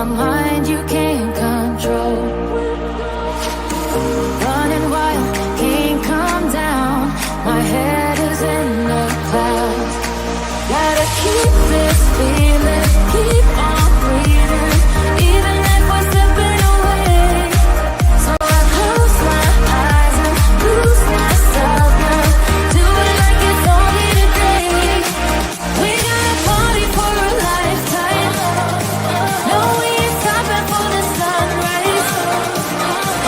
my mind you can't control. Running wild, can't come down. My head is in the clouds. Gotta keep this feeling, keep on breathing, even if we're slipping away. So I close my eyes and lose myself now. Do it like it's only today. We got a party for a lifetime. No, we ain't stopping for the sunrise.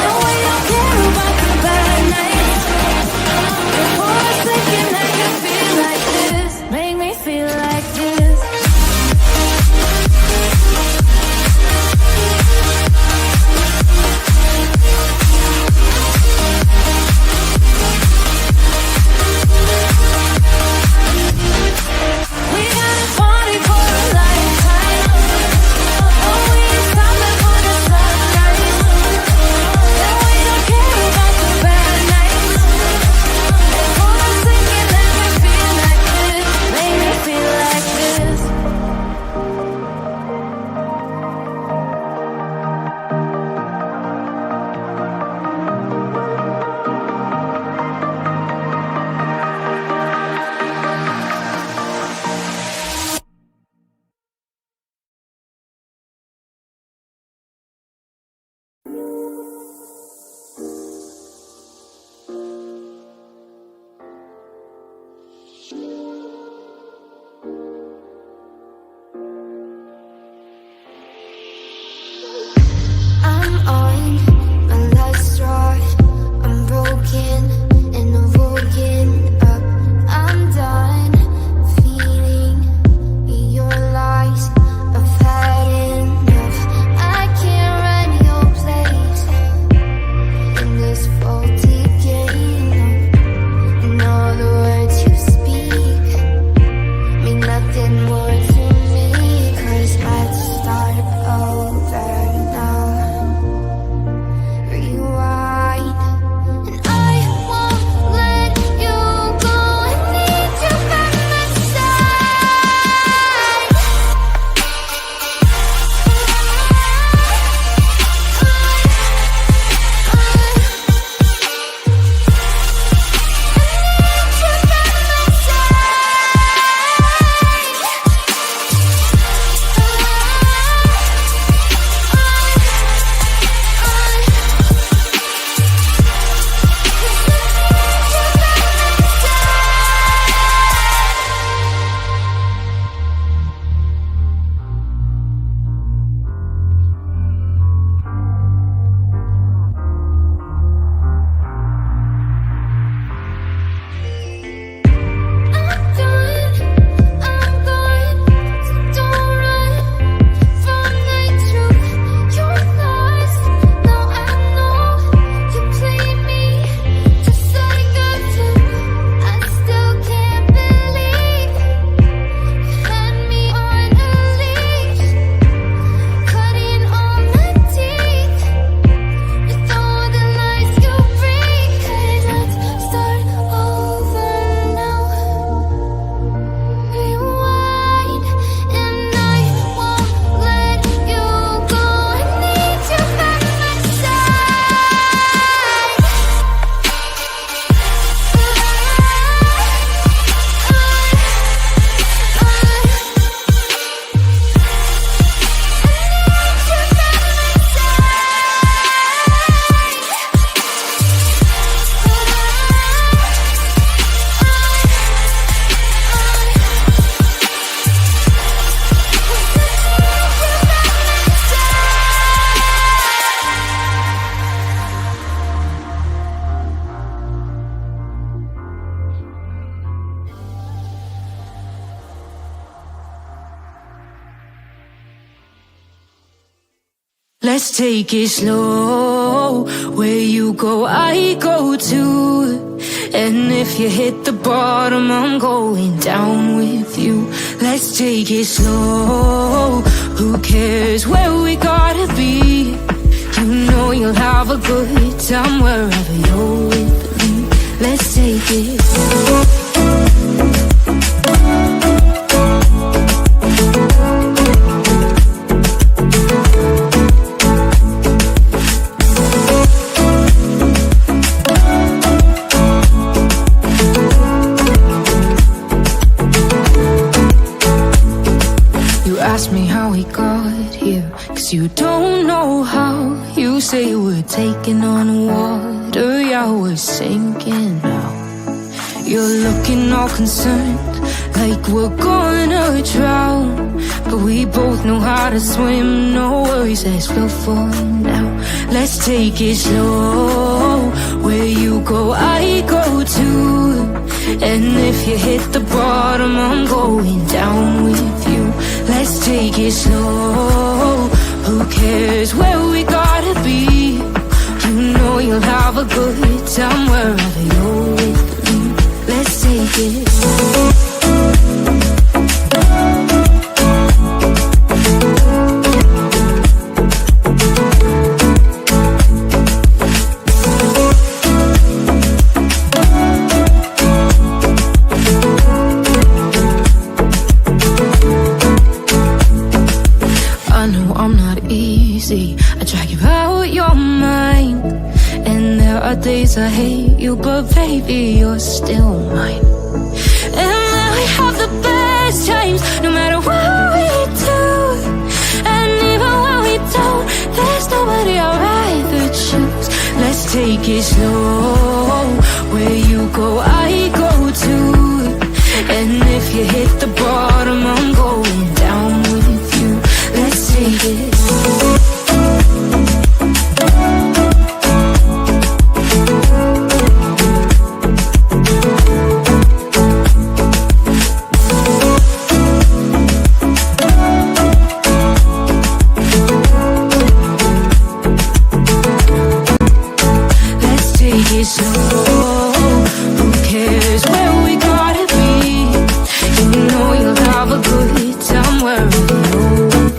No, we don't care about the bad nights. Before a second I can feel like this. Make me feel like this. We got a party for a lifetime. Oh, we ain't stopping for the sunrise. No, we don't care about the bad nights. Before a second I can feel like this. Make me feel like this. I'm on my last straw. I'm broken and I'm woken up. I'm done feeling your lies. I've had enough. I can't run your place in this faulty game. And all the words you speak mean nothing more to me. 'Cause I'd start over now. Rewind, and I won't let you go. I need you by my side. Let's take it slow. Where you go, I go too. And if you hit the bottom, I'm going down with you. Let's take it slow. Who cares where we gotta be? You know you'll have a good time wherever you're with me. Let's take it slow. ask me how we got here, 'cause you don't know how. You say we're taking on water, yeah, we're sinking now. You're looking all concerned, like we're gonna drown, but we both know how to swim. No worries, as we'll fall now. Let's take it slow. Where you go, I go too. And if you hit the bottom, I'm going down with you. Let's take it slow. Who cares where we gotta be? You know you'll have a good time wherever you're with me. Let's take it slow. I drag you out your mind, and there are days I hate you, but baby, you're still mine. And then we have the best times, no matter what we do. And even when we don't, there's nobody I'd rather choose. Let's take it slow. Where you go, I go too. And if you hit the bottom, I'm going down with you. Let's take it slow. Who cares where we gotta be? You know you'll have a good time wherever you're with me.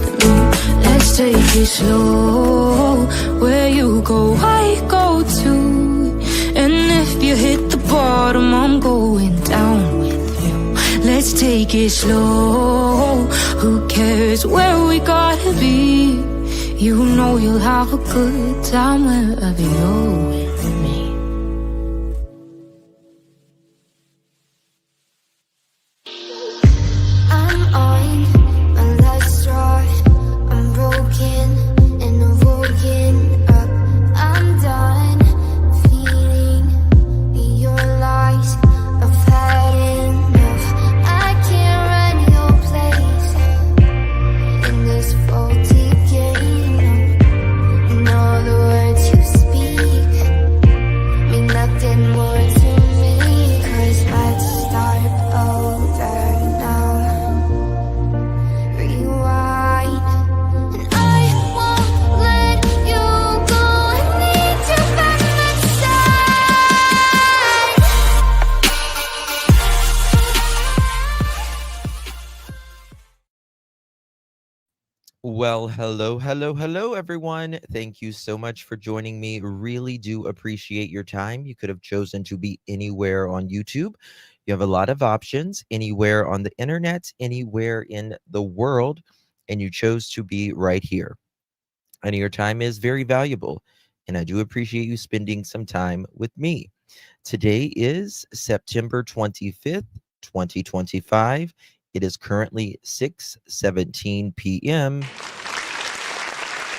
Let's take it slow. Where you go, I go too. And if you hit the bottom, I'm going down with you. Let's take it slow. Who cares where we gotta be? You know you'll have a good time wherever you're with me. Well, hello, everyone. Thank you so much for joining me. Really do appreciate your time. You could have chosen to be anywhere on YouTube. You have a lot of options, anywhere on the internet, anywhere in the world, and you chose to be right here. And your time is very valuable, and I do appreciate you spending some time with me. Today is September 25th, 2025. It is currently 6:17 p.m.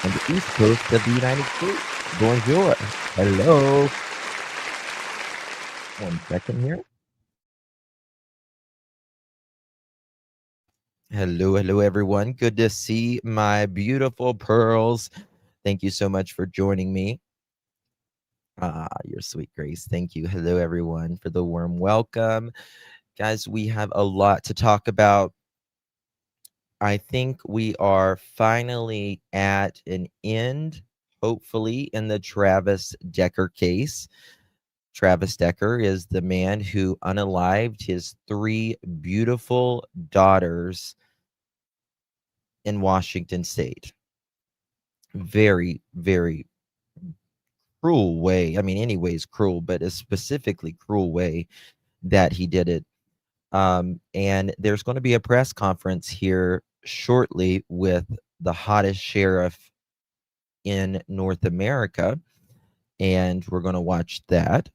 on the East Coast of the United States. Bonjour. Hello. 1 second here. Hello, everyone. Good to see my beautiful pearls. Thank you so much for joining me. Your sweet Grace. Thank you. Hello, everyone, for the warm welcome. Guys, we have a lot to talk about. I think we are finally at an end, hopefully, in the Travis Decker case. Travis Decker is the man who unalived his 3 beautiful daughters in Washington State. Very, very cruel way. I mean, anyways, cruel, but a specifically cruel way that he did it. And there's going to be a press conference here shortly with the hottest sheriff in North America, and we're going to watch that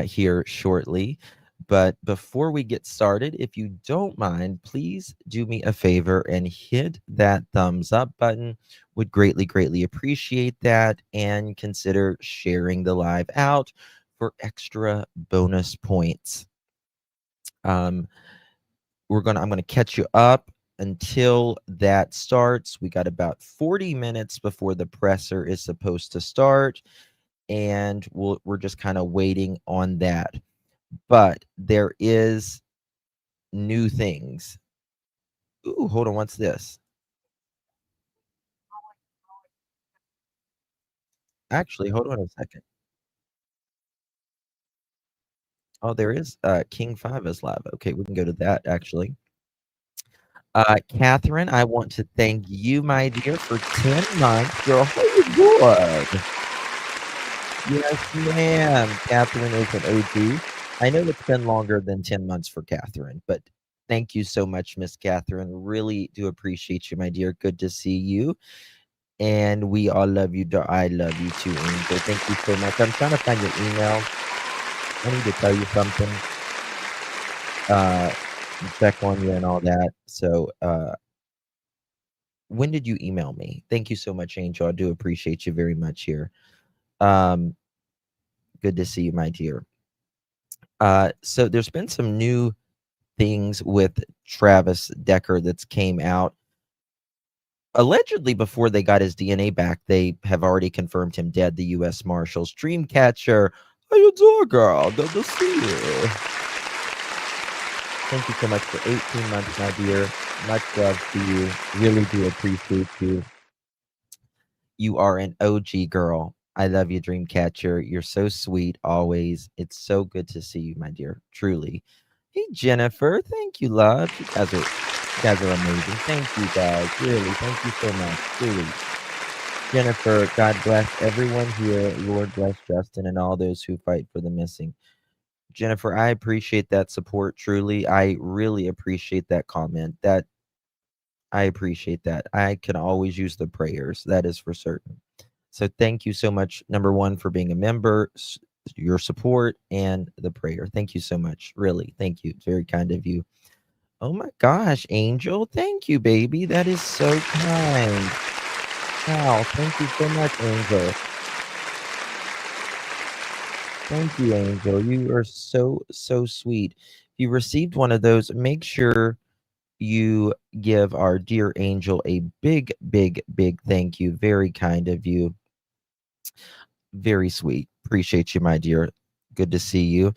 here shortly. But before we get started, if you don't mind, please do me a favor and hit that thumbs up button. Would greatly, greatly appreciate that. And consider sharing the live out for extra bonus points. I'm gonna catch you up until that starts. We got about 40 minutes before the presser is supposed to start, and we're just kind of waiting on that. But there is new things. Ooh, hold on, what's this? Actually, hold on a second. Oh, there is King 5 is live. Okay, we can go to that actually. Catherine, I want to thank you, my dear, for 10 months. Girl, oh, good. Yes, ma'am. Catherine is an OG. I know it's been longer than 10 months for Catherine, but thank you so much, Miss Catherine. Really do appreciate you, my dear. Good to see you. And we all love you. I love you too, Angel. Thank you so much. I'm trying to find your email. I need to tell you something. Check on you and all that. So, when did you email me? Thank you so much, Angel. I do appreciate you very much here. Um, good to see you, my dear. So there's been some new things with Travis Decker that's came out. Allegedly, before they got his DNA back, they have already confirmed him dead. The U.S. Marshals, Dreamcatcher, how you doing, girl? Good to see you. Thank you so much for 18 months, my dear. Much love to you. Really do appreciate you. You are an OG girl. I love you, Dreamcatcher. You're so sweet always. It's so good to see you, my dear. Truly. Hey, Jennifer. Thank you, love. You guys are amazing. Thank you, guys. Really. Thank you so much. Truly. Jennifer, God bless everyone here. Lord bless Justin and all those who fight for the missing. Jennifer, I appreciate that support. Truly. I really appreciate that comment. I appreciate that. I can always use the prayers. That is for certain. So thank you so much, number one, for being a member, your support, and the prayer. Thank you so much. Really. Thank you. It's very kind of you. Oh my gosh, Angel. Thank you, baby. That is so kind. Wow. Thank you so much, Angel. Thank you, Angel. You are so, so sweet. If you received one of those, make sure you give our dear Angel a big, big, big thank you. Very kind of you. Very sweet. Appreciate you, my dear. Good to see you.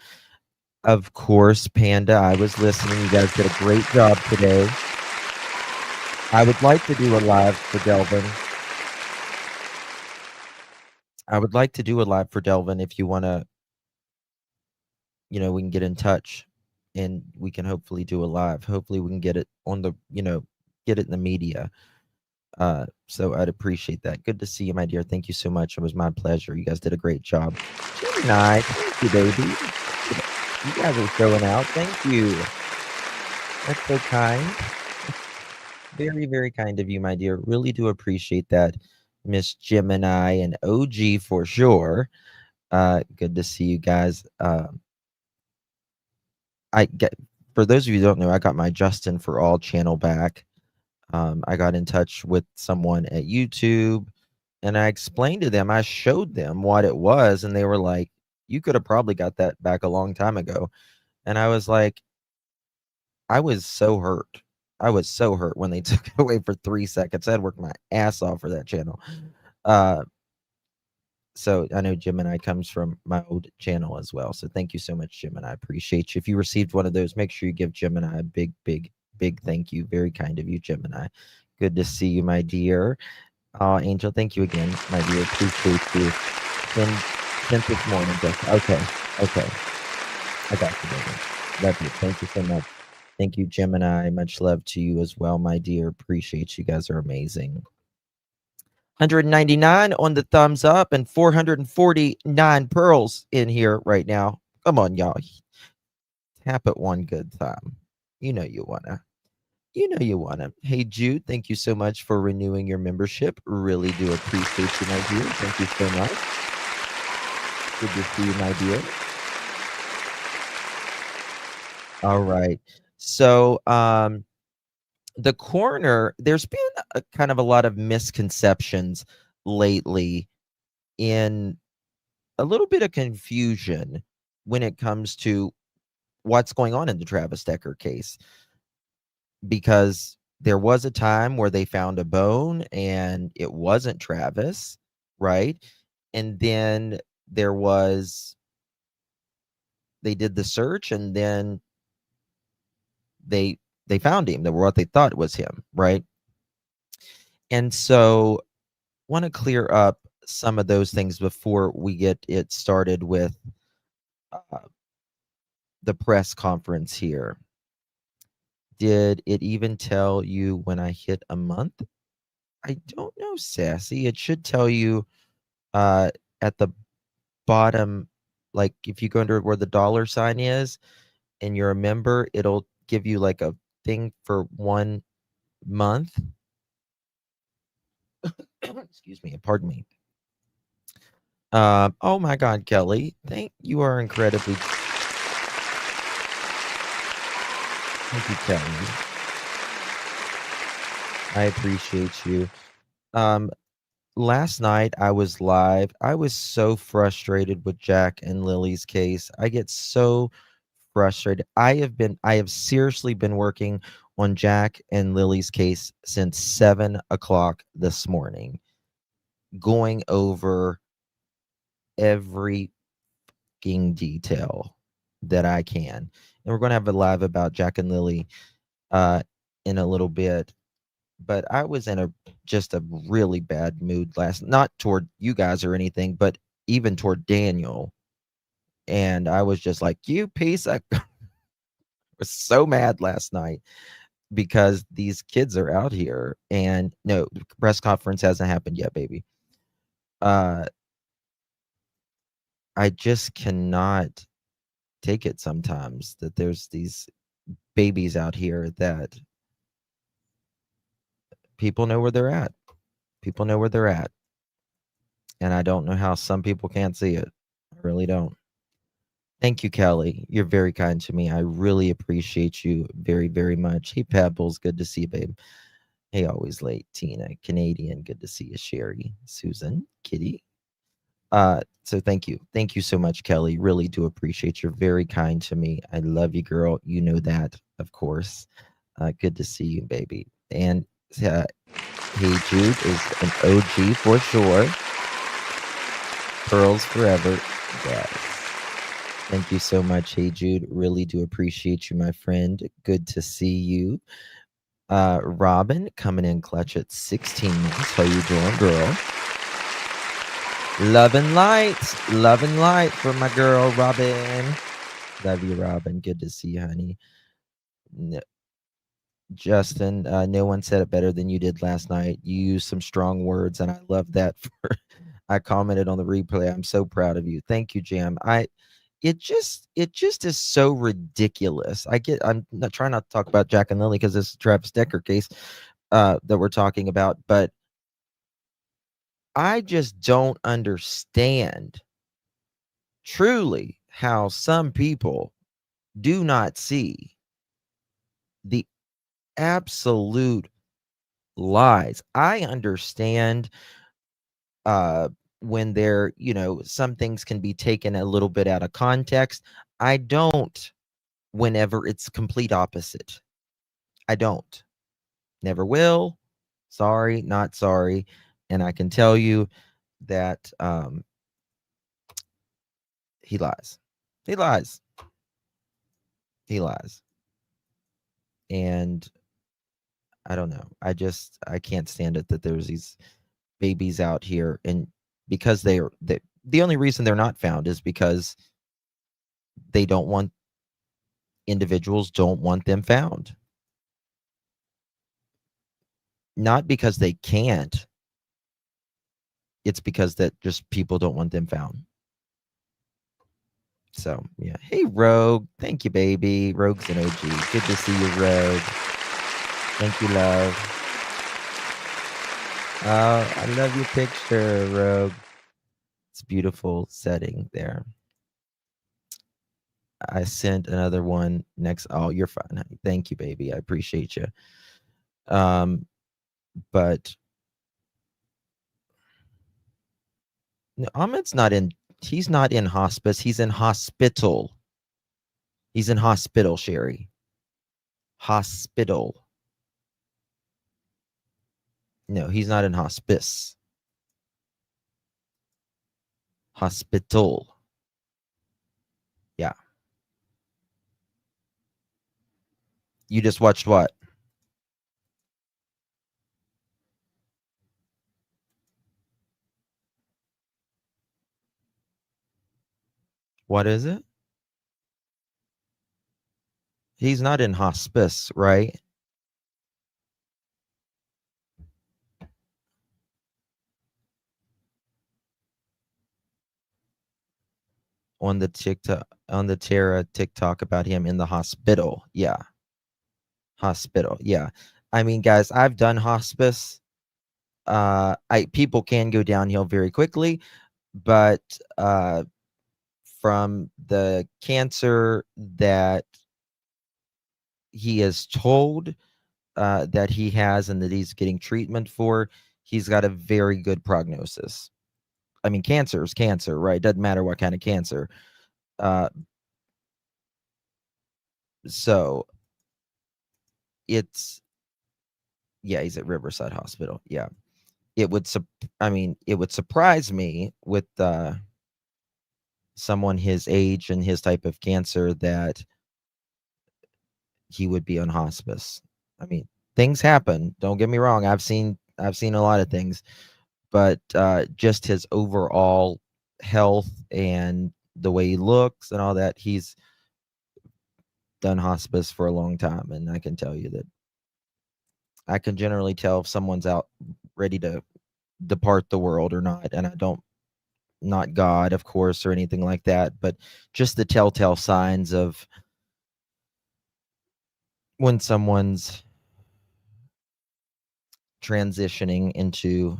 Of course, Panda, I was listening. You guys did a great job today. I would like to do a live for Delvin. I would like to do a live for Delvin if you want to, we can get in touch and we can hopefully do a live. Hopefully we can get it on the, get it in the media. So I'd appreciate that. Good to see you, my dear. Thank you so much. It was my pleasure. You guys did a great job. Gemini, thank you, baby. You guys are showing out. Thank you. That's so kind. Very, very kind of you, my dear. Really do appreciate that, Miss Gemini and OG for sure. Good to see you guys. I get For those of you who don't know, I got my Justin for All channel back. I got in touch with someone at YouTube and I explained to them, I showed them what it was, and they were like, you could have probably got that back a long time ago. And I was like, I was so hurt. I was so hurt when they took it away for 3 seconds. I'd worked my ass off for that channel. Uh, so I know Gemini comes from my old channel as well. So thank you so much, Gemini. I appreciate you. If you received one of those, make sure you give Gemini a big, big, big thank you. Very kind of you, Gemini. Good to see you, my dear. Angel, thank you again, my dear. Appreciate you. And since this morning, just okay. I got you, baby. Love you. Thank you so much. Thank you, Gemini. Much love to you as well, my dear. Appreciate you. Guys are amazing. 199 on the thumbs up and 449 pearls in here right now. Come on, y'all. Tap it one good time. You know you wanna. Hey, Jude, thank you so much for renewing your membership. Really do appreciate you, my dear. Thank you so much. Good to see you, my dear. All right. So, the coroner, there's been a kind of a lot of misconceptions lately in a little bit of confusion when it comes to what's going on in the Travis Decker case, because there was a time where they found a bone and it wasn't Travis, right? And then there was they did the search and then they they found him. That what they thought was him, right? And so want to clear up some of those things before we get it started with uh, the press conference here. Did it even tell you when I hit a month? I don't know, Sassy. It should tell you uh, at the bottom, like if you go under where the dollar sign is and you're a member, it'll give you like a thing for 1 month. Excuse me, pardon me. Oh my God, Kelly, you are incredibly. Thank you, Kelly. I appreciate you. Um, Last night I was live. I was so frustrated with Jack and Lily's case. I get so frustrated. I have seriously been working on Jack and Lily's case since 7 o'clock this morning, going over every detail that I can. And we're going to have a live about Jack and Lily in a little bit. But I was in just a really bad mood not toward you guys or anything, but even toward Daniel. And I was just like, you piece of was so mad last night because these kids are out here and no, the press conference hasn't happened yet, baby. I just cannot take it sometimes that there's these babies out here that people know where they're at. People know where they're at. And I don't know how some people can't see it. I really don't. Thank you, Kelly. You're very kind to me. I really appreciate you very, very much. Hey, Pebbles, good to see you, babe. Hey, always late, Tina, Canadian, good to see you, Sherry, Susan, Kitty. So thank you. Thank you so much, Kelly. Really do appreciate. You're very kind to me. I love you, girl. You know that, of course. Good to see you, baby. And Hey Jude is an OG for sure. Pearls forever. Yes. Thank you so much. Hey Jude. Really do appreciate you, my friend. Good to see you. Robin coming in clutch at 16 months. How you doing, girl? Love and light. Love and light for my girl, Robin. Love you, Robin. Good to see you, honey. Justin, no one said it better than you did last night. You used some strong words, and I love that. I commented on the replay. I'm so proud of you. Thank you, Jam. It just is so ridiculous. I'm not trying not to talk about Jack and Lily because this is a Travis Decker case that we're talking about, but I just don't understand truly how some people do not see the absolute lies. I understand when some things can be taken a little bit out of context. I don't whenever it's complete opposite. I don't. Never will. Sorry, not sorry. And I can tell you that he lies. He lies. He lies. And I don't know. I can't stand it that there's these babies out here, and because the only reason they're not found is because individuals don't want them found. Not because they can't. It's because that just people don't want them found. So yeah. Hey Rogue. Thank you, baby. Rogue's an OG. Good to see you, Rogue. Thank you, love. Oh, I love your picture, Rogue. It's a beautiful setting there. I sent another one next. Oh, you're fine, honey. Thank you, baby. I appreciate you. But no, Ahmed's not in. He's not in hospice. He's in hospital. He's in hospital, Sherry. Hospital. No, he's not in hospice. Hospital. Yeah. You just watched what? What is it? He's not in hospice, right? On the Tara TikTok about him in the hospital. Yeah. Hospital. Yeah. I mean, guys, I've done hospice. People can go downhill very quickly, but from the cancer that he is told that he has and that he's getting treatment for, he's got a very good prognosis. I mean, cancer is cancer, right? Doesn't matter what kind of cancer. So it's, yeah, he's at Riverside Hospital. Yeah. It would surprise me with someone his age and his type of cancer that he would be on hospice. I mean, things happen. Don't get me wrong. I've seen a lot of things, but just his overall health and the way he looks and all that, he's done hospice for a long time, and I can tell you that I can generally tell if someone's out ready to depart the world or not. And I don't, not God, of course, or anything like that, but just the telltale signs of when someone's transitioning into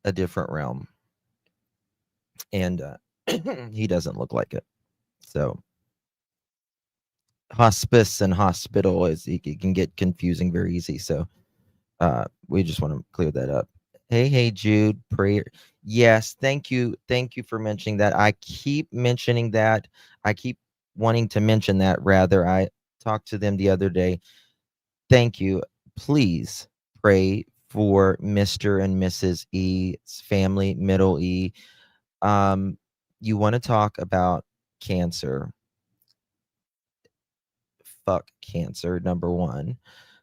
a different realm. And he doesn't look like it. So hospice and hospital it can get confusing very easy. So we just want to clear that up. Hey, Jude, prayer. Yes, thank you for mentioning that. I keep mentioning that. I keep wanting to mention that. Rather, I talked to them the other day. Thank you. Please pray for Mr. and Mrs. E's family, middle E. You want to talk about cancer. Fuck cancer, number one.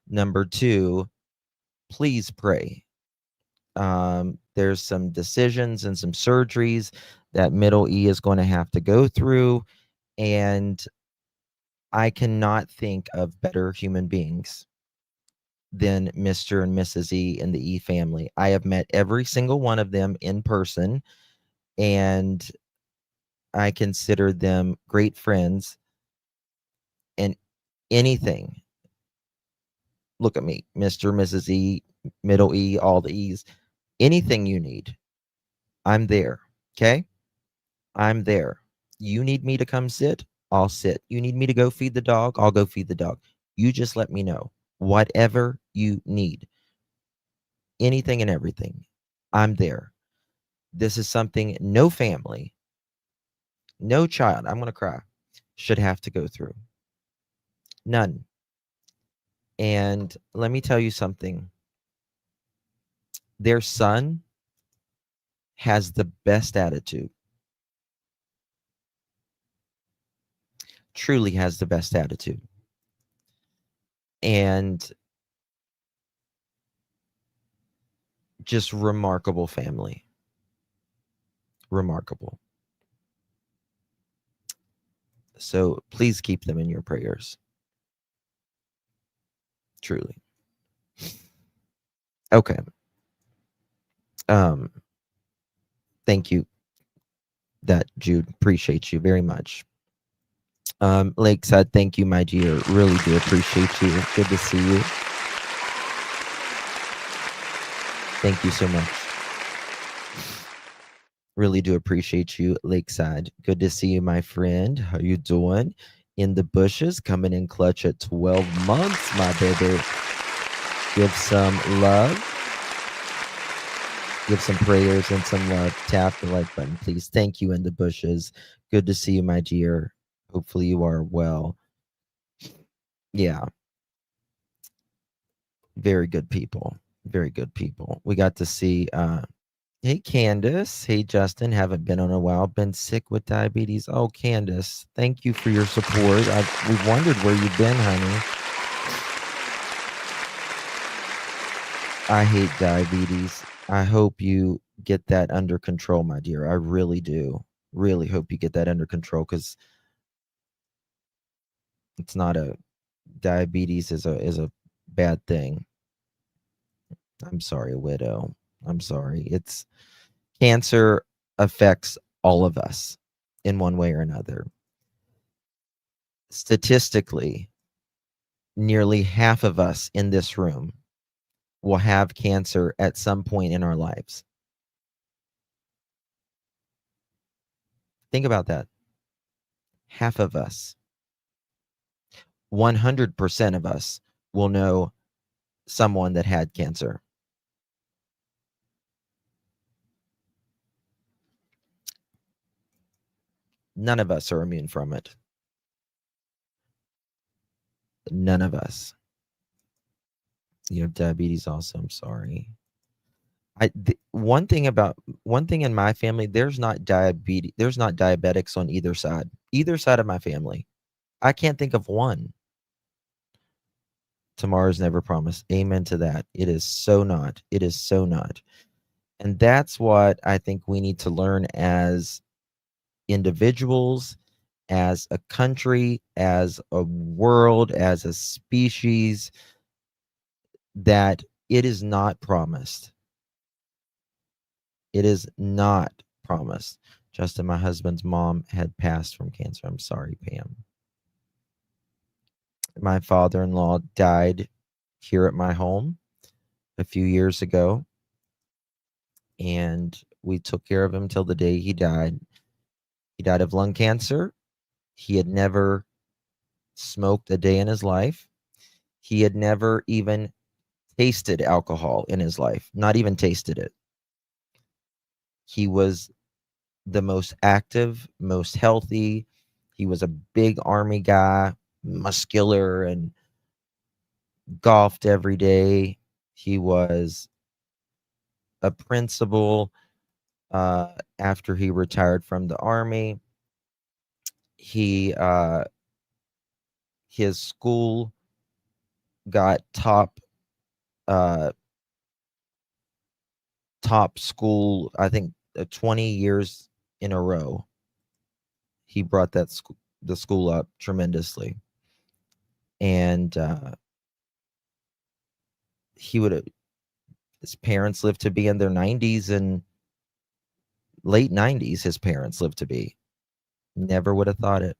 Number two, please pray. There's some decisions and some surgeries that middle E is going to have to go through, and I cannot think of better human beings than Mr. and Mrs. E and the E family. I have met every single one of them in person, and I consider them great friends. And anything, look at me, Mr. and Mrs. E, middle E, all the E's, anything you need, I'm there. Okay? I'm there. You need me to come sit, I'll sit. You need me to go feed the dog, I'll go feed the dog. You just let me know. Whatever you need, anything and everything, I'm there. This is something no family, no child, I'm going to cry, should have to go through. None. And let me tell you something. Their son has the best attitude. Truly has the best attitude. And just remarkable family. Remarkable. So please keep them in your prayers. Truly. Okay. Thank you, that Jude. Appreciate you very much. Lakeside, thank you, my dear. Really do appreciate you. Good to see you. Thank you so much. Really do appreciate you, Lakeside. Good to see you, my friend. How you doing? In the bushes, coming in clutch at 12 months, my baby. Give some love. Give some prayers and some love. Tap the like button, please. Thank you, in the bushes. Good to see you, my dear. Hopefully you are well. Yeah, very good people. Very good people. We got to see hey, Candace. Hey, Justin. Haven't been on a while. Been sick with diabetes. Oh, Candace, thank you for your support. We've wondered where you've been, honey. I hate diabetes. I hope you get that under control, my dear. I really do. Really hope you get that under control, because it's not a diabetes is a bad thing. I'm sorry, widow. I'm sorry. It's cancer affects all of us in one way or another. Statistically, nearly half of us in this room will have cancer at some point in our lives. Think about that. Half of us, 100% of us will know someone that had cancer. None of us are immune from it. None of us. You have diabetes also. I'm sorry. One thing in my family, there's not diabetics on either side. Either side of my family. I can't think of one. Tomorrow's never promised. Amen to that. It is so not. It is so not. And that's what I think we need to learn as individuals, as a country, as a world, as a species, that it is not promised. It is not promised. Justin, my husband's mom had passed from cancer. I'm sorry, Pam. My father-in-law died here at my home a few years ago, and we took care of him till the day he died. He died of lung cancer. He had never smoked a day in his life. He had never even tasted alcohol in his life, not even tasted it. He was the most active, most healthy. He was a big Army guy, muscular, and golfed every day. He was a principal after he retired from the Army. He his school got uh top school, I think, 20 years in a row. He brought the school up tremendously. And he would have his parents lived to be in their 90s, and late 90s his parents lived to be. Never would have thought it.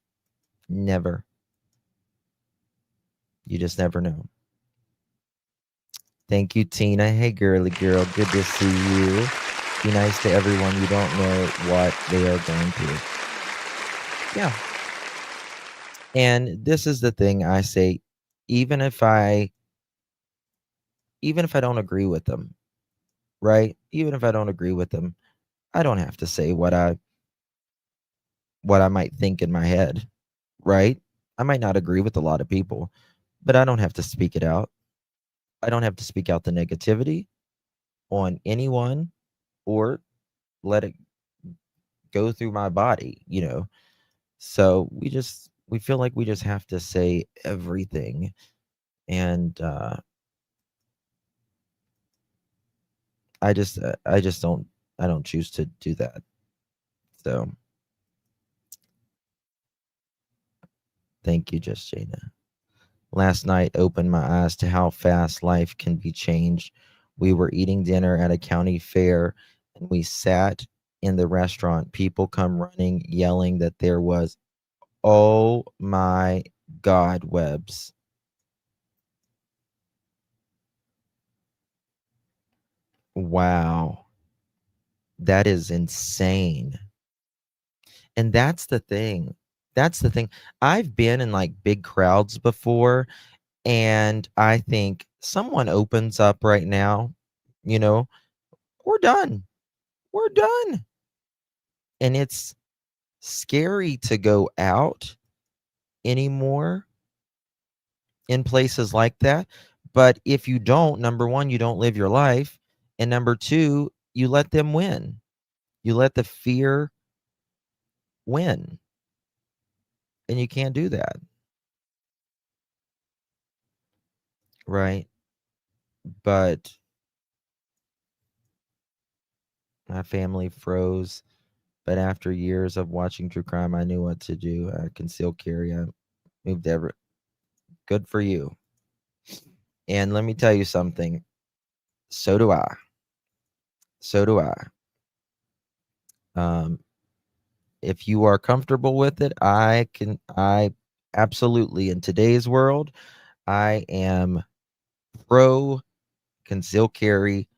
Never. You just never know. Thank you, Tina. Hey, girly girl. Good to see you. Be nice to everyone. You don't know what they are going through. Yeah. And this is the thing I say, even if I don't agree with them, right? Even if I don't agree with them, I don't have to say what I might think in my head, right? I might not agree with a lot of people, but I don't have to speak it out. I don't have to speak out the negativity on anyone or let it go through my body, So we feel like we just have to say everything. And I don't choose to do that. So thank you, Just Jada. Last night opened my eyes to how fast life can be changed. We were eating dinner at a county fair, and we sat in the restaurant. People come running, yelling that there was, oh my God, Webbs. Wow. That is insane. And that's the thing. That's the thing. I've been in like big crowds before, and I think someone opens up right now, you know, we're done. We're done. And it's scary to go out anymore in places like that. But if you don't, number one, you don't live your life. And number two, you let them win. You let the fear win. And you can't do that. Right. But my family froze. But after years of watching true crime, I knew what to do. I concealed carry. I moved ever. Good for you. And let me tell you something. So do I. So do I. Um, if you are comfortable with it, I absolutely, in today's world, I am pro conceal carry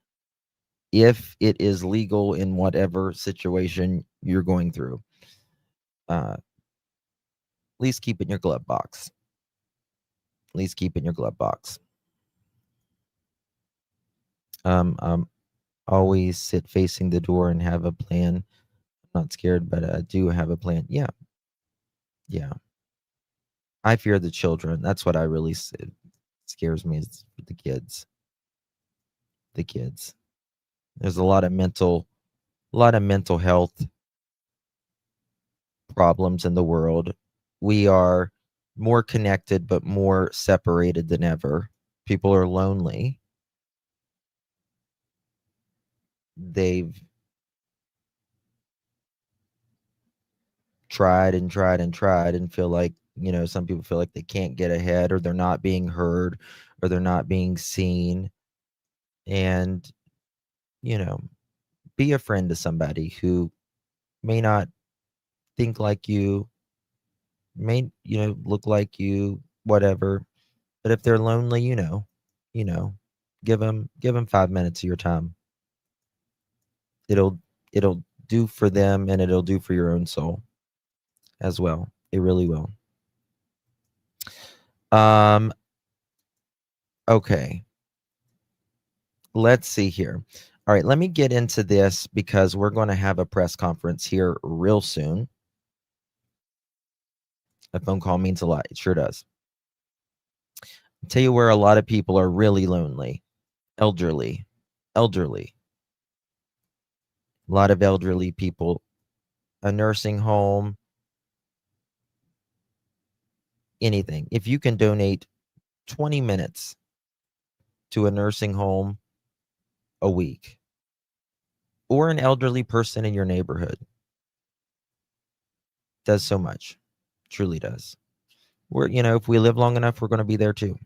if it is legal in whatever situation you're going through. At least keep it in your glove box. At least keep it in your glove box. Always sit facing the door and have a plan. I'm not scared, but I do have a plan. Yeah. Yeah. I fear the children. That's what I really scares me is the kids. The kids. There's a lot of mental health problems in the world. We are more connected but more separated than ever. People are lonely. They've tried and tried and tried and feel like, some people feel like they can't get ahead, or they're not being heard, or they're not being seen. And, be a friend to somebody who may not think like you, may, look like you, whatever. But if they're lonely, you know, give them 5 minutes of your time. It'll it'll do for them, and it'll do for your own soul as well. It really will. Okay. Let's see here. All right, let me get into this because we're going to have a press conference here real soon. A phone call means a lot. It sure does. I'll tell you where a lot of people are really lonely. Elderly. A lot of elderly people. A nursing home. Anything. If you can donate 20 minutes to a nursing home a week, or an elderly person in your neighborhood, does so much. Truly does. If we live long enough, we're going to be there too.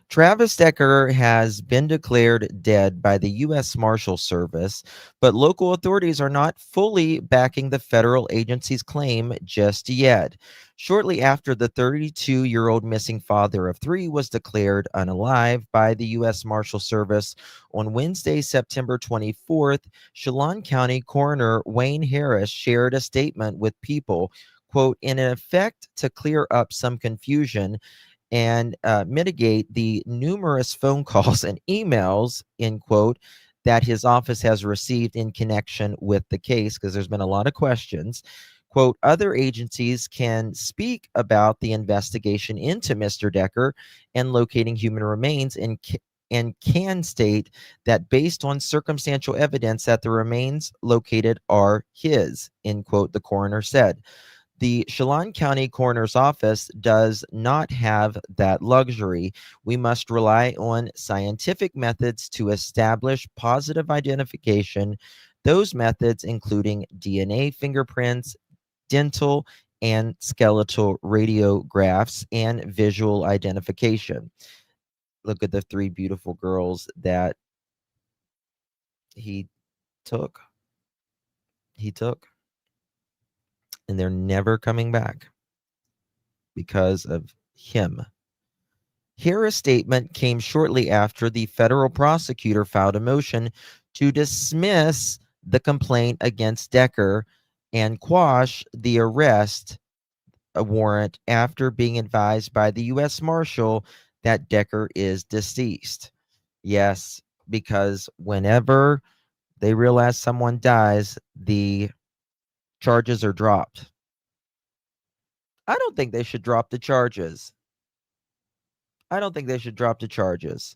Travis Decker has been declared dead by the U.S. Marshals Service, but local authorities are not fully backing the federal agency's claim just yet. Shortly after the 32-year-old missing father of three was declared unalive by the U.S. Marshals Service on Wednesday, September 24th, Chelan County Coroner Wayne Harris shared a statement with People, quote, in an effect to clear up some confusion and mitigate the numerous phone calls and emails, end quote, that his office has received in connection with the case, because there's been a lot of questions. Quote, other agencies can speak about the investigation into Mr. Decker and locating human remains, and can state that based on circumstantial evidence that the remains located are his, end quote, the coroner said. The Chelan County Coroner's Office does not have that luxury. We must rely on scientific methods to establish positive identification. Those methods including DNA fingerprints, dental and skeletal radiographs, and visual identification. Look at the three beautiful girls that he took. And they're never coming back because of him. Harris' statement came shortly after the federal prosecutor filed a motion to dismiss the complaint against Decker and quash the arrest warrant after being advised by the U.S. Marshal that Decker is deceased. Yes, because whenever they realize someone dies, the charges are dropped. I don't think they should drop the charges. I don't think they should drop the charges.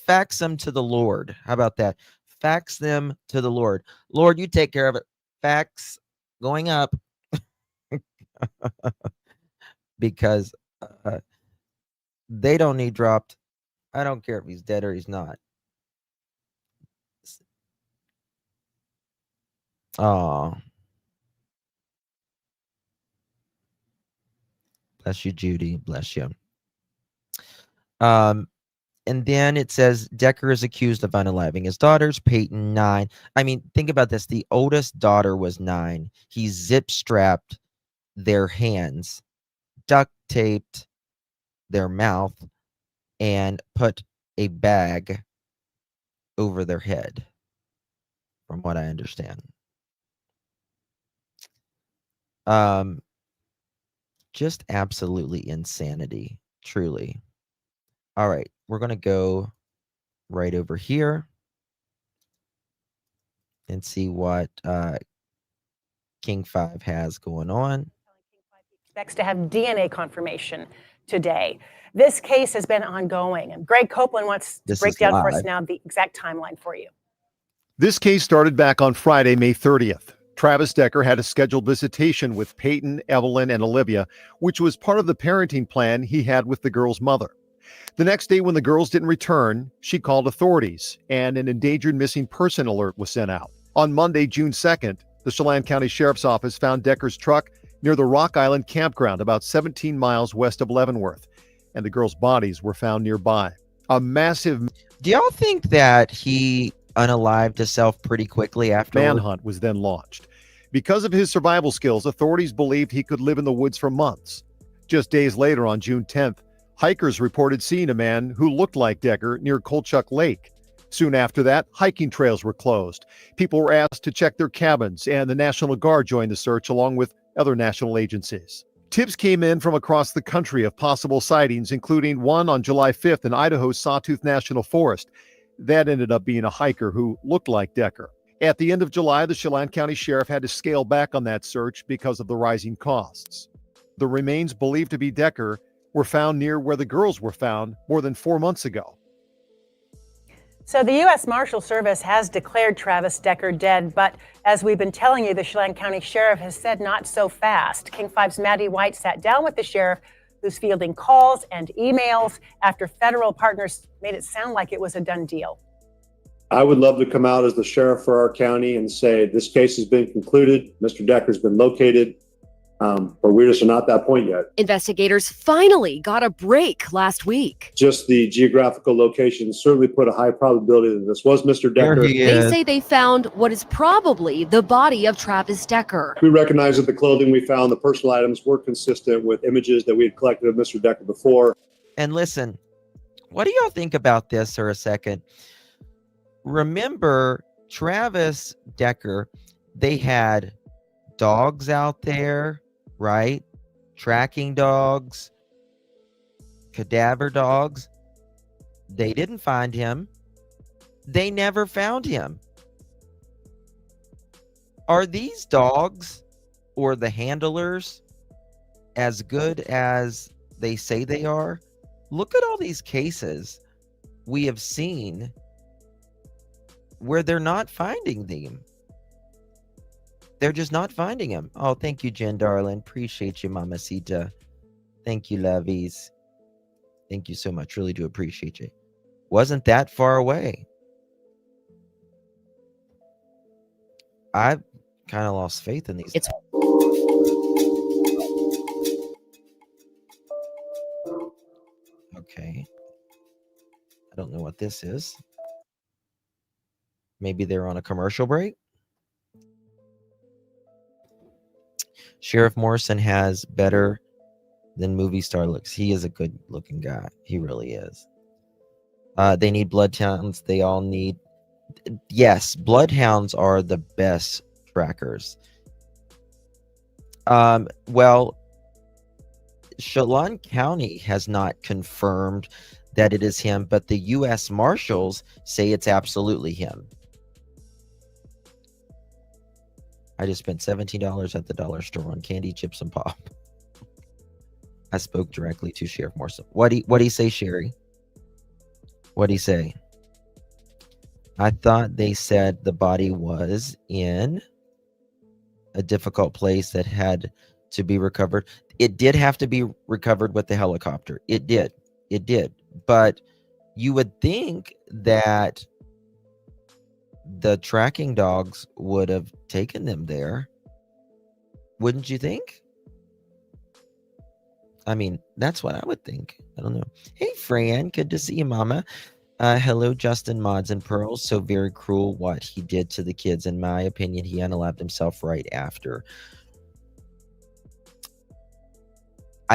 Fax them to the Lord. How about that? Fax them to the Lord. Lord, you take care of it. Fax going up. Because they don't need dropped. I don't care if he's dead or he's not. Oh, bless you, Judy. Bless you. And then it says Decker is accused of unaliving his daughters, Peyton 9. I mean, think about this. The oldest daughter was 9. He zip strapped their hands, duct taped their mouth, and put a bag over their head, from what I understand. Just absolutely insanity, truly. All right, we're going to go right over here and see what King 5 has going on. Expects to have DNA confirmation today. This case has been ongoing, and Greg Copeland wants to break down for us now the exact timeline for you. This case started back on Friday, May 30th. Travis Decker had a scheduled visitation with Peyton, Evelyn, and Olivia, which was part of the parenting plan he had with the girl's mother. The next day, when the girls didn't return, she called authorities, and an endangered missing person alert was sent out. On Monday, June 2nd, the Chelan County Sheriff's Office found Decker's truck near the Rock Island campground, about 17 miles west of Leavenworth, and the girls' bodies were found nearby. A massive... Do y'all think that he unalived himself pretty quickly after? Manhunt was then launched. Because of his survival skills, authorities believed he could live in the woods for months. Just days later, on June 10th, hikers reported seeing a man who looked like Decker near Kolchuk Lake. Soon after that, hiking trails were closed. People were asked to check their cabins, and the National Guard joined the search along with other national agencies. Tips came in from across the country of possible sightings, including one on July 5th in Idaho's Sawtooth National Forest. That ended up being a hiker who looked like Decker. At the end of July, the Chelan County Sheriff had to scale back on that search because of the rising costs. The remains believed to be Decker were found near where the girls were found more than 4 months ago. So the U.S. Marshal Service has declared Travis Decker dead, but as we've been telling you, the Chelan County Sheriff has said not so fast. King 5's Maddie White sat down with the sheriff, who's fielding calls and emails after federal partners made it sound like it was a done deal. I would love to come out as the sheriff for our county and say this case has been concluded, Mr. Decker's been located, but we're just not at that point yet. Investigators finally got a break last week. Just the geographical location certainly put a high probability that this was Mr. Decker. They say they found what is probably the body of Travis Decker. We recognize that the clothing we found, the personal items, were consistent with images that we had collected of Mr. Decker before. And listen, what do y'all think about this for a second? Remember, Travis Decker, they had dogs out there, right? Tracking dogs, cadaver dogs. They didn't find him. They never found him. Are these dogs or the handlers as good as they say they are? Look at all these cases we have seen where they're not finding them. They're just not finding him. Oh, thank you, Jen, darling. Appreciate you, Mamacita. Thank you, lovies. Thank you so much. Really do appreciate you. Wasn't that far away. I've kind of lost faith in these. Okay. I don't know what this is. Maybe they're on a commercial break. Sheriff Morrison has better than movie star looks. He is a good looking guy. He really is. They need blood counts. They all need. Yes, bloodhounds are the best trackers. Well, Chelan County has not confirmed that it is him, but the U.S. Marshals say it's absolutely him. I just spent $17 at the dollar store on candy, chips, and pop. I spoke directly to Sheriff Morrison. What'd he say, Sherry? What'd he say? I thought they said the body was in a difficult place that had to be recovered. It did have to be recovered with the helicopter. It did. It did. But you would think that the tracking dogs would have taken them there. Wouldn't you think? I mean, that's what I would think. I don't know. Hey, Fran, good to see you, Mama. Hello, Justin, Mods, and Pearls. So very cruel what he did to the kids. In my opinion, he unalived himself right after.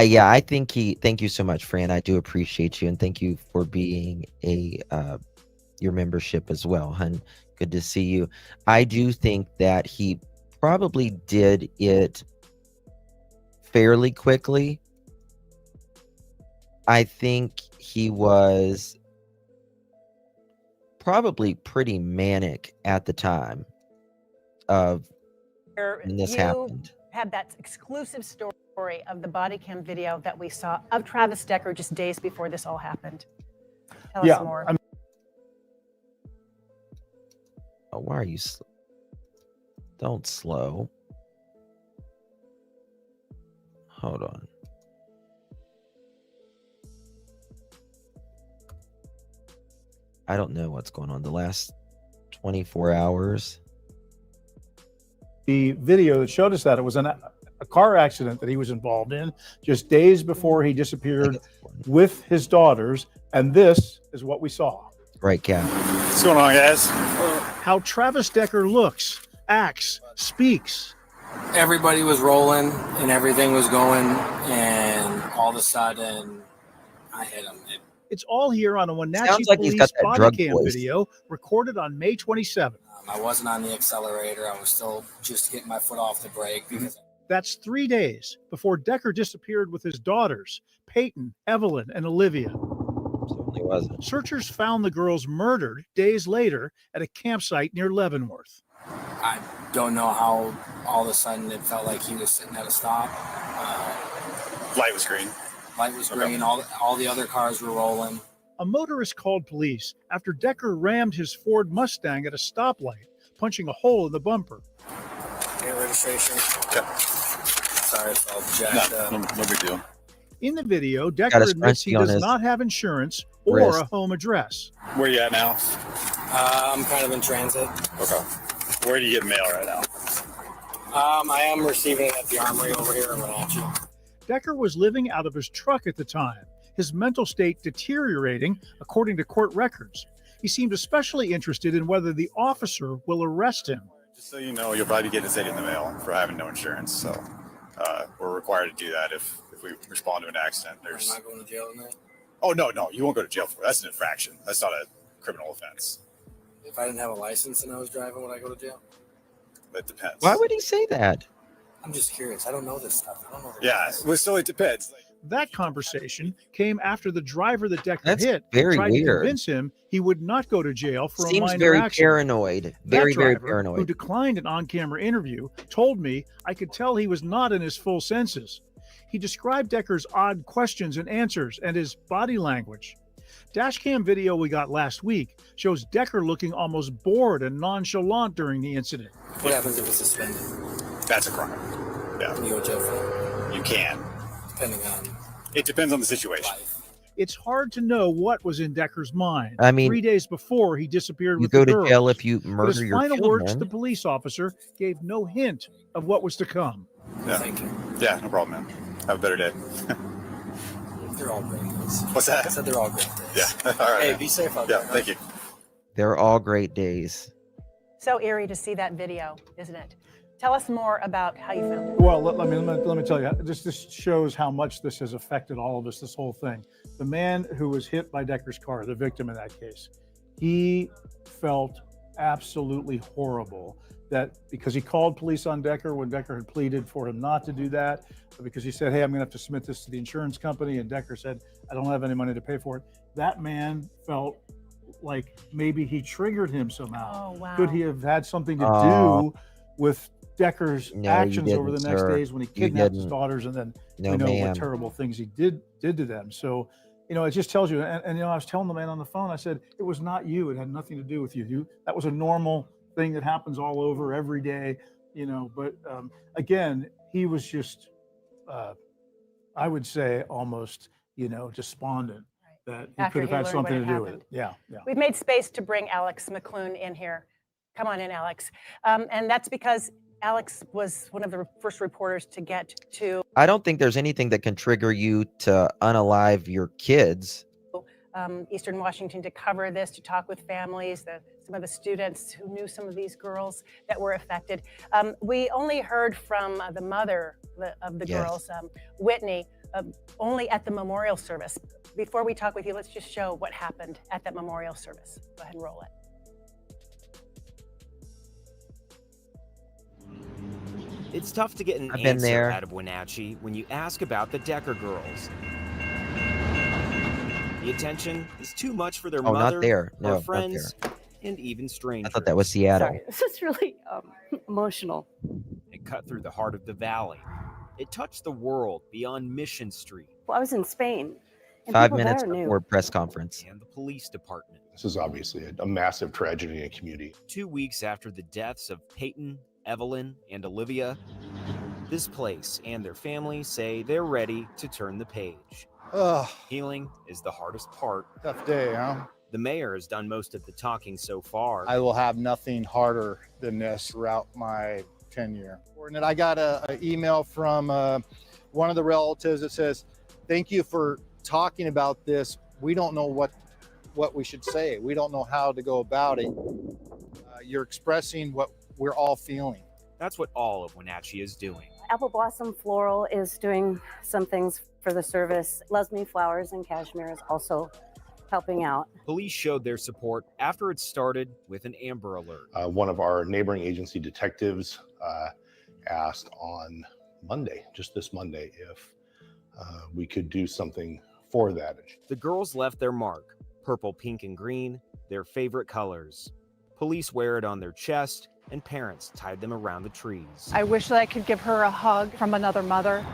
Yeah, I think thank you so much, Fran. I do appreciate you, and thank you for being your membership as well, hun. Good to see you. I do think that he probably did it fairly quickly. I think he was probably pretty manic at the time of when this happened. Had that exclusive story of the body cam video that we saw of Travis Decker just days before this all happened. Tell us more. Oh, why are you don't slow. Hold on. I don't know what's going on the last 24 hours. The video that showed us that it was a car accident that he was involved in just days before he disappeared with his daughters. And this is what we saw. Right, Cap. What's going on, guys? How Travis Decker looks, acts, speaks. Everybody was rolling and everything was going, and all of a sudden I hit him. It's all here on a Wenatchee Sounds like he's got Police that body drug cam voice. video recorded on May 27th. I wasn't on the accelerator. I was still just getting my foot off the brake. Because That's 3 days before Decker disappeared with his daughters, Peyton, Evelyn, and Olivia. Certainly wasn't. Searchers found the girls murdered days later at a campsite near Leavenworth. I don't know how all of a sudden it felt like he was sitting at a stop. Light was green. Light was green. All the other cars were rolling. A motorist called police after Decker rammed his Ford Mustang at a stoplight, punching a hole in the bumper. Get registration. Okay. Sorry if all jacked up. No big deal. In the video, Decker admits he does not have insurance or a home address. Where you at now? I'm kind of in transit. Okay. Where do you get mail right now? I am receiving it at the Armory over here in Wenatchee. Decker was living out of his truck at the time, his mental state deteriorating according to court records. He seemed especially interested in whether the officer will arrest him. Just so you know, you'll probably be getting a ticket in the mail for having no insurance. So we're required to do that if we respond to an accident. I'm not going to jail tonight? Oh, no, you won't go to jail for it. That's an infraction. That's not a criminal offense. If I didn't have a license and I was driving, would I go to jail? It depends. Why would he say that? I'm just curious. I don't know this stuff. I don't know. Yeah, well, so it depends. That conversation came after the driver that Decker That's hit very tried weird. to convince him he would not go to jail for a Seems minor very accident. paranoid. Very, That very driver, paranoid. who declined an on-camera interview, told me I could tell he was not in his full senses. He described Decker's odd questions and answers and his body language. Dashcam video we got last week shows Decker looking almost bored and nonchalant during the incident. What happens if it's suspended? That's a crime. Yeah. Can you go to jail for You can. that? Depending on It depends on the situation. life. It's hard to know what was in Decker's mind. I mean, 3 days before he disappeared You with go the to girls. jail if you But murder his your final words to the children. police officer gave no hint of what was to come. Yeah. Thank you. Yeah, no problem, man. Have a better day. They're all great days. What's that? I said they're all great days. Yeah. All right. Hey, man. be safe out Yeah, there. thank you. They're all great days. So eerie to see that video, isn't it? Tell us more about how you found it. Well, let me tell you, this shows how much this has affected all of us, this whole thing. The man who was hit by Decker's car, the victim in that case, he felt absolutely horrible. That because he called police on Decker when Decker had pleaded for him not to do that, because he said, hey, I'm going to have to submit this to the insurance company. And Decker said, I don't have any money to pay for it. That man felt like maybe he triggered him somehow. Oh, wow. Could he have had something to do with Decker's No, you actions over didn't, the next sir. days when he You kidnapped his didn't. daughters, and then No, we know ma'am. what terrible things he did to them. So, it just tells you. And I was telling the man on the phone, I said, it was not you. It had nothing to do with you. That was a normal thing that happens all over every day. But again, he was just, I would say, almost, despondent that he After could have he had learned something what to had do with it. happened. Yeah. We've made space to bring Alex McClune in here. Come on in, Alex. And that's because Alex was one of the first reporters to get to I don't think there's anything that can trigger you to unalive your kids. Eastern Washington to cover this, to talk with families, some of the students who knew some of these girls that were affected. We only heard from the mother of the girls, Whitney, only at the memorial service. Before we talk with you, let's just show what happened at that memorial service. Go ahead and roll it. It's tough to get an I've been answer there. out of Wenatchee when you ask about the Decker girls. The attention is too much for their Oh, mother, not there. No, her not friends, and even strangers. I thought that was Seattle. Sorry, this is really emotional. It cut through the heart of the valley. It touched the world beyond Mission Street. Well, I was in Spain. And 5 people minutes there knew. before press conference. And the police department. This is obviously a massive tragedy in a community. 2 weeks after the deaths of Peyton, Evelyn, and Olivia, this place and their family say they're ready to turn the page. Healing is the hardest part. Tough day, huh? The mayor has done most of the talking so far. I will have nothing harder than this throughout my tenure. And I got an email from one of the relatives that says, thank you for talking about this. We don't know what we should say. We don't know how to go about it. You're expressing what we're all feeling. That's what all of Wenatchee is doing. Apple Blossom Floral is doing some things for the service. Loves Me Flowers and Cashmere is also helping out. Police showed their support after it started with an Amber Alert. One of our neighboring agency detectives asked on Monday, just this Monday, if we could do something for that. The girls left their mark, purple, pink, and green, their favorite colors. Police wear it on their chest, and parents tied them around the trees. I wish that I could give her a hug from another mother.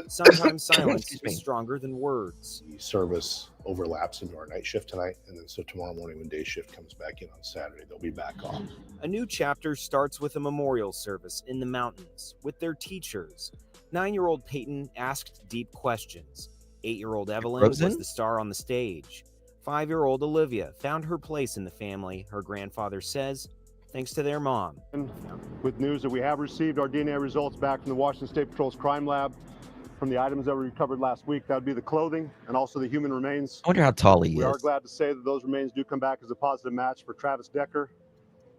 Sometimes silence is stronger than words. The service overlaps into our night shift tonight, and then so tomorrow morning when day shift comes back in on Saturday, they'll be back on. A new chapter starts with a memorial service in the mountains with their teachers. 9-year-old Peyton asked deep questions. 8-year-old Evelyn was the star on the stage. 5-year-old Olivia found her place in the family, her grandfather says, thanks to their mom. With news that we have received our DNA results back from the Washington State Patrol's crime lab from the items that were recovered last week. That would be the clothing and also the human remains. I wonder how tall he We are is. glad to say that those remains do come back as a positive match for Travis Decker.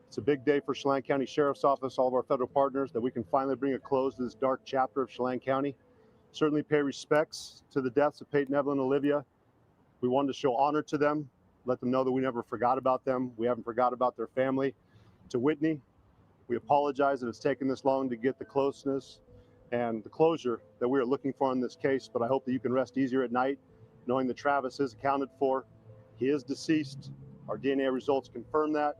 It's a big day for Chelan County Sheriff's Office, all of our federal partners, that we can finally bring a close to this dark chapter of Chelan County. Certainly pay respects to the deaths of Peyton, Evelyn, and Olivia. We wanted to show honor to them, let them know that we never forgot about them. We haven't forgot about their family. To Whitney, we apologize that it's taken this long to get the closeness and the closure that we are looking for in this case, but I hope that you can rest easier at night knowing that Travis is accounted for. He is deceased. Our DNA results confirm that,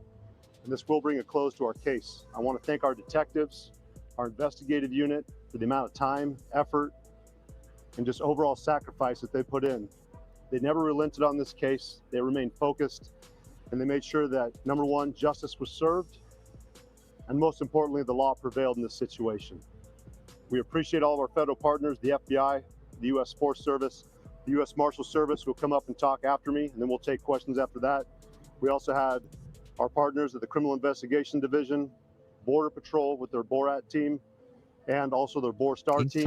and this will bring a close to our case. I want to thank our detectives, our investigative unit, for the amount of time, effort, and just overall sacrifice that they put in. They never relented on this case. They remained focused, and they made sure that, number one, justice was served, and most importantly, the law prevailed in this situation. We appreciate all of our federal partners, the FBI, the U.S. Forest Service, the U.S. Marshals Service will come up and talk after me, and then we'll take questions after that. We also had our partners at the Criminal Investigation Division, Border Patrol with their BORAT team, and also their BOR Star team.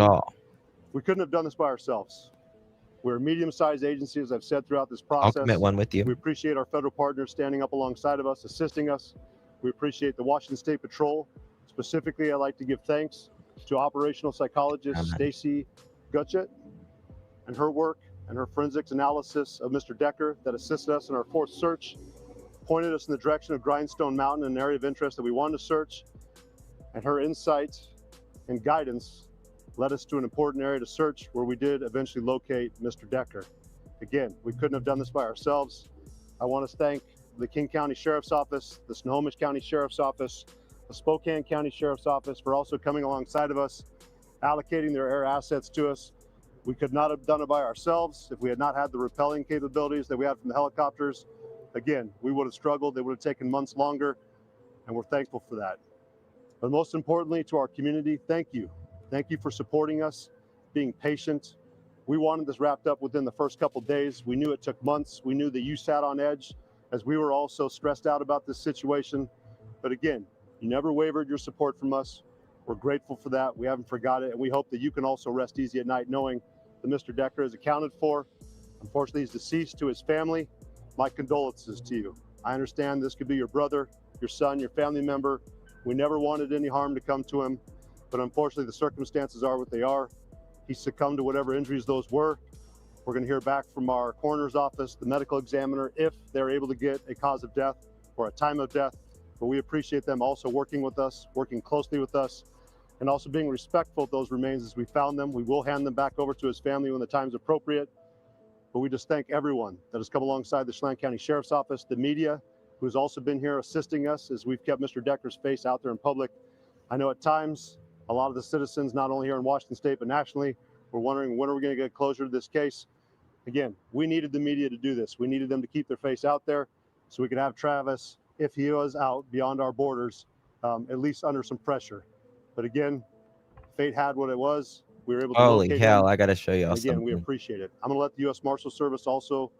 We couldn't have done this by ourselves. We're a medium-sized agency, as I've said throughout this process. I'll commit one with you. We appreciate our federal partners standing up alongside of us, assisting us. We appreciate the Washington State Patrol. Specifically, I'd like to give thanks to operational psychologist Stacy Gutchett and her work and her forensics analysis of Mr. Decker that assisted us in our fourth search. pointed us in the direction of Grindstone Mountain, an area of interest that we wanted to search, and her insight and guidance led us to an important area to search where we did eventually locate Mr. Decker. Again, we couldn't have done this by ourselves. I want to thank the King County Sheriff's Office, the Snohomish County Sheriff's Office, the Spokane County Sheriff's Office for also coming alongside of us, allocating their air assets to us. We could not have done it by ourselves if we had not had the rappelling capabilities that we had from the helicopters. Again, we would have struggled. It would have taken months longer, and we're thankful for that. But most importantly, to our community, thank you. Thank you for supporting us, being patient. We wanted this wrapped up within the first couple days. We knew it took months. We knew that you sat on edge as we were also stressed out about this situation. But again, you never wavered your support from us. We're grateful for that. We haven't forgot it. And we hope that you can also rest easy at night knowing that Mr. Decker is accounted for. Unfortunately, he's deceased. To his family, my condolences to you. I understand this could be your brother, your son, your family member. We never wanted any harm to come to him, but unfortunately the circumstances are what they are. He succumbed to whatever injuries those were. We're going to hear back from our coroner's office, the medical examiner, if they're able to get a cause of death or a time of death. But we appreciate them also working with us, working closely with us, and also being respectful of those remains as we found them. We will hand them back over to his family when the time's appropriate. But we just thank everyone that has come alongside the Chelan County Sheriff's Office, the media, who's also been here assisting us as we've kept Mr. Decker's face out there in public. I know at times a lot of the citizens, not only here in Washington State, but nationally, were wondering when are we going to get closure to this case. Again, we needed the media to do this. We needed them to keep their face out there so we could have Travis, if he was out beyond our borders, at least under some pressure. But again, fate had what it was. We were able to Holy locate hell, him. I got to show y'all And again, we something. appreciate it. I'm going to let the U.S. Marshal Service also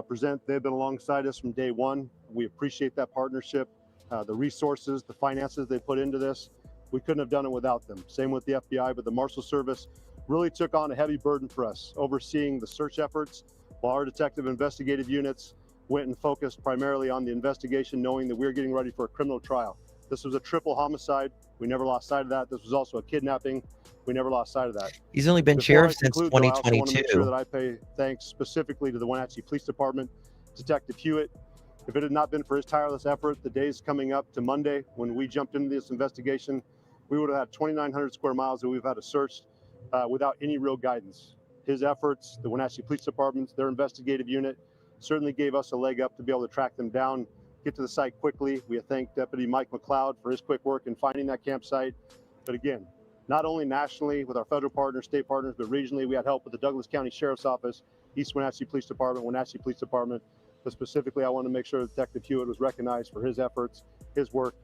present. They've been alongside us from day one. We appreciate that partnership, the resources, the finances they put into this. We couldn't have done it without them. Same with the FBI, but the Marshal Service really took on a heavy burden for us, overseeing the search efforts, while our detective investigative units went and focused primarily on the investigation, knowing that we were getting ready for a criminal trial. This was a triple homicide. We never lost sight of that. This was also a kidnapping. We never lost sight of that. He's only been Before sheriff I since conclude, though, I also want to make sure 2022. that I pay thanks specifically to the Wenatchee Police Department, Detective Hewitt. If it had not been for his tireless effort, the days coming up to Monday when we jumped into this investigation, we would have had 2,900 square miles that we've had to search without any real guidance. His efforts, the Wenatchee Police Department, their investigative unit, certainly gave us a leg up to be able to track them down, get to the site quickly. We thank Deputy Mike McLeod for his quick work in finding that campsite. But again, not only nationally with our federal partners, state partners, but regionally, we had help with the Douglas County Sheriff's Office, East Wenatchee Police Department, Wenatchee Police Department. But specifically, I want to make sure that Detective Hewitt was recognized for his efforts, his work.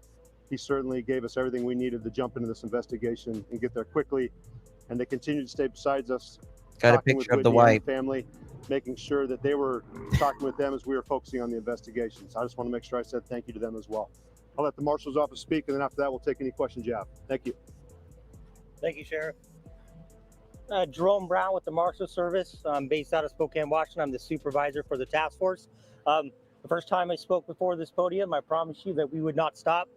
He certainly gave us everything we needed to jump into this investigation and get there quickly. And they continued to stay beside us, Got a talking with picture of the Whitney and wife. the family, making sure that they were talking with them as we were focusing on the investigation. So I just want to make sure I said thank you to them as well. I'll let the Marshal's office speak, and then after that, we'll take any questions you have. Thank you. Thank you, Sheriff. Jerome Brown with the Marshal Service. I'm based out of Spokane, Washington. I'm the supervisor for the task force. The first time I spoke before this podium, I promised you that we would not stop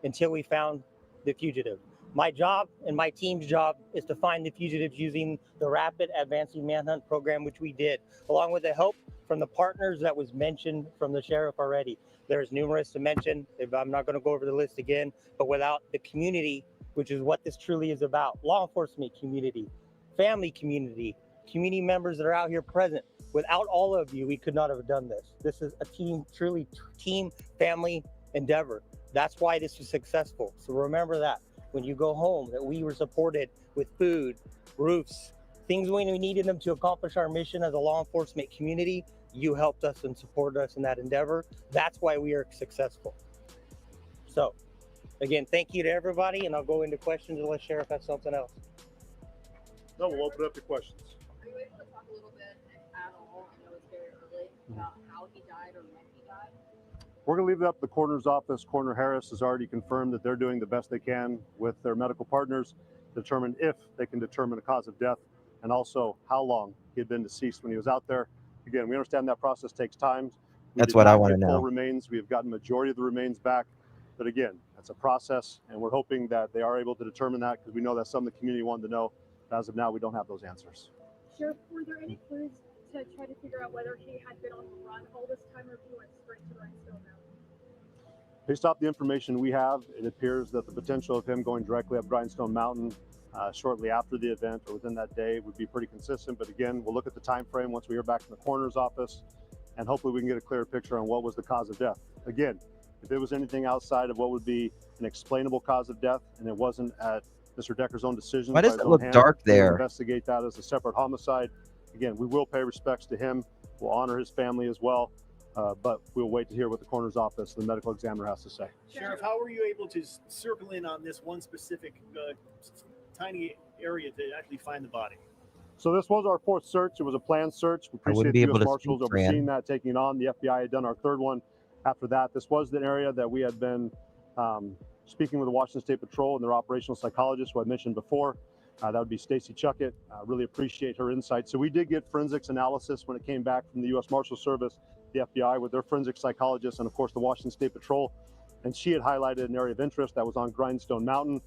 until we found the fugitive. My job and my team's job is to find the fugitives using the Rapid Advancing Manhunt program, which we did, along with the help from the partners that was mentioned from the sheriff already. There's numerous to mention. I'm not going to go over the list again, but without the community, which is what this truly is about, law enforcement community, family community, community members that are out here present. Without all of you, we could not have done this. This is a team, truly team, family endeavor. That's why this was successful. So remember that when you go home, that we were supported with food, roofs, things we needed them to accomplish our mission as a law enforcement community. You helped us and supported us in that endeavor. That's why we are successful. So again, thank you to everybody, and I'll go into questions unless Sheriff has something else. No, we'll open it up to questions. Are you able to talk a little bit at all, I know it's very early, about how he died or when he died? We're going to leave it up to the coroner's office. Coroner Harris has already confirmed that they're doing the best they can with their medical partners to determine if they can determine a cause of death and also how long he had been deceased when he was out there. Again, we understand that process takes time. That's what I want to Full know. remains. We have gotten majority of the remains back. But again, that's a process, and we're hoping that they are able to determine that because we know that's something the community wanted to know. But as of now, we don't have those answers. Sheriff, were there any clues to try to figure out whether he had been on the run all this time or if he went straight to Grindstone Mountain? Based off the information we have, it appears that the potential of him going directly up Grindstone Mountain shortly after the event or within that day would be pretty consistent. But again, we'll look at the time frame once we hear back from the coroner's office, and hopefully we can get a clearer picture on what was the cause of death. Again, if it was anything outside of what would be an explainable cause of death, and it wasn't at Mr. Decker's own decision, Why does by his it own look hand, dark we will there? investigate that as a separate homicide. Again, we will pay respects to him. We'll honor his family as well. But we'll wait to hear what the coroner's office, the medical examiner, has to say. Sheriff, how were you able to circle in on this one specific tiny area to actually find the body? So this was our fourth search. It was a planned search. We I wouldn't appreciate be the able U.S. to Marshals speak, Fran. overseeing that, taking it on. The FBI had done our third one after that. This was the area that we had been speaking with the Washington State Patrol and their operational psychologist, who I mentioned before. That would be Stacy Chuckett. Really appreciate her insight. So we did get forensics analysis when it came back from the U.S. Marshals Service, the FBI, with their forensic psychologist, and of course the Washington State Patrol. And she had highlighted an area of interest that was on Grindstone Mountain.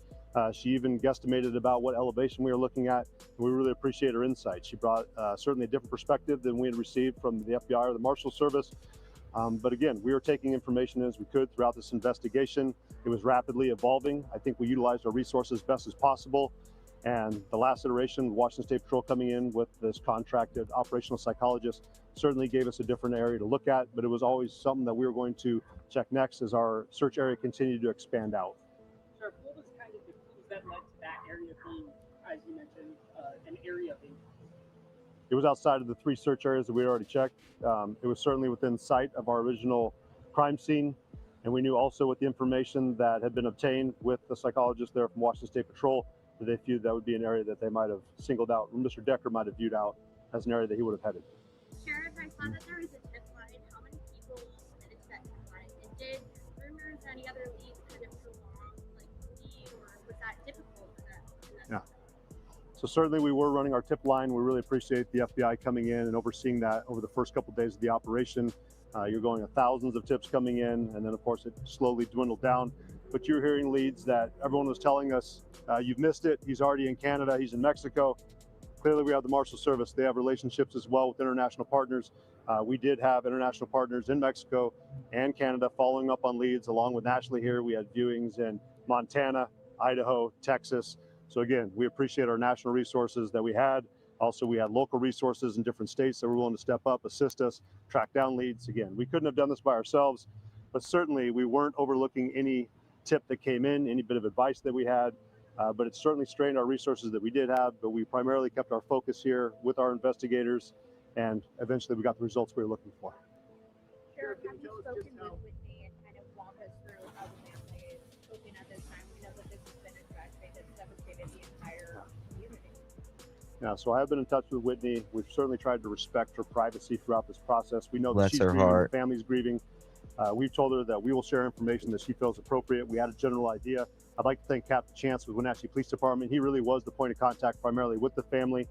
She even guesstimated about what elevation we were looking at. We really appreciate her insight. She brought certainly a different perspective than we had received from the FBI or the Marshals Service. But again, we were taking information as we could throughout this investigation. It was rapidly evolving. I think we utilized our resources best as possible. And the last iteration, Washington State Patrol coming in with this contracted operational psychologist certainly gave us a different area to look at, but it was always something that we were going to check next as our search area continued to expand out. Sheriff, what was kind of the clues that led to that area being, as you mentioned, an area of interest? It was outside of the three search areas that we had already checked. It was certainly within sight of our original crime scene. And we knew also with the information that had been obtained with the psychologist there from Washington State Patrol, that they viewed that would be an area that they might have singled out, or Mr. Decker might have viewed out as an area that he would have headed. Sheriff, I saw that there was a tip line. How many people submitted to that tip line? And did rumors or any other leads kind of prolong lead, or was that difficult in that? Yeah. So certainly we were running our tip line. We really appreciate the FBI coming in and overseeing that over the first couple of days of the operation. You're going to thousands of tips coming in, and then of course it slowly dwindled down. But you're hearing leads that everyone was telling us, you've missed it. He's already in Canada. He's in Mexico. Clearly, we have the Marshals Service. They have relationships as well with international partners. We did have international partners in Mexico and Canada following up on leads, along with nationally here. We had viewings in Montana, Idaho, Texas. So again, we appreciate our national resources that we had. Also, we had local resources in different states that were willing to step up, assist us, track down leads. Again, we couldn't have done this by ourselves, but certainly we weren't overlooking any tip that came in, any bit of advice that we had. But it certainly strained our resources that we did have, but we primarily kept our focus here with our investigators, and eventually we got the results we were looking for. Sheriff, have you spoken with Whitney and kind of walk us through how the family is coping at this time? We know that this has been a tragedy that's devastated the entire community. Yeah, so I have been in touch with Whitney. We've certainly tried to respect her privacy throughout this process. We know that Bless she's her grieving, heart. the family's grieving. We've told her that we will share information that she feels appropriate. We had a general idea. I'd like to thank Captain Chance with Wenatchee Police Department. He really was the point of contact primarily with the family.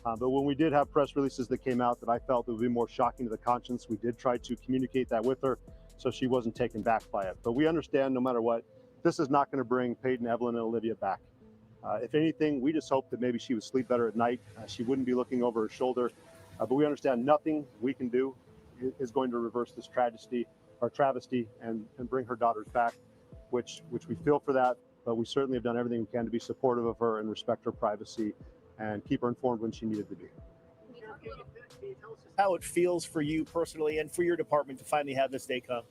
But when we did have press releases that came out that I felt would be more shocking to the conscience, we did try to communicate that with her so she wasn't taken back by it. But we understand no matter what, this is not going to bring Peyton, Evelyn, and Olivia back. If anything, we just hope that maybe she would sleep better at night. She wouldn't be looking over her shoulder. But we understand nothing we can do is going to reverse this travesty and bring her daughters back, which we feel for that. But we certainly have done everything we can to be supportive of her and respect her privacy and keep her informed when she needed to be. Can you tell us how it feels for you personally and for your department to finally have this day come?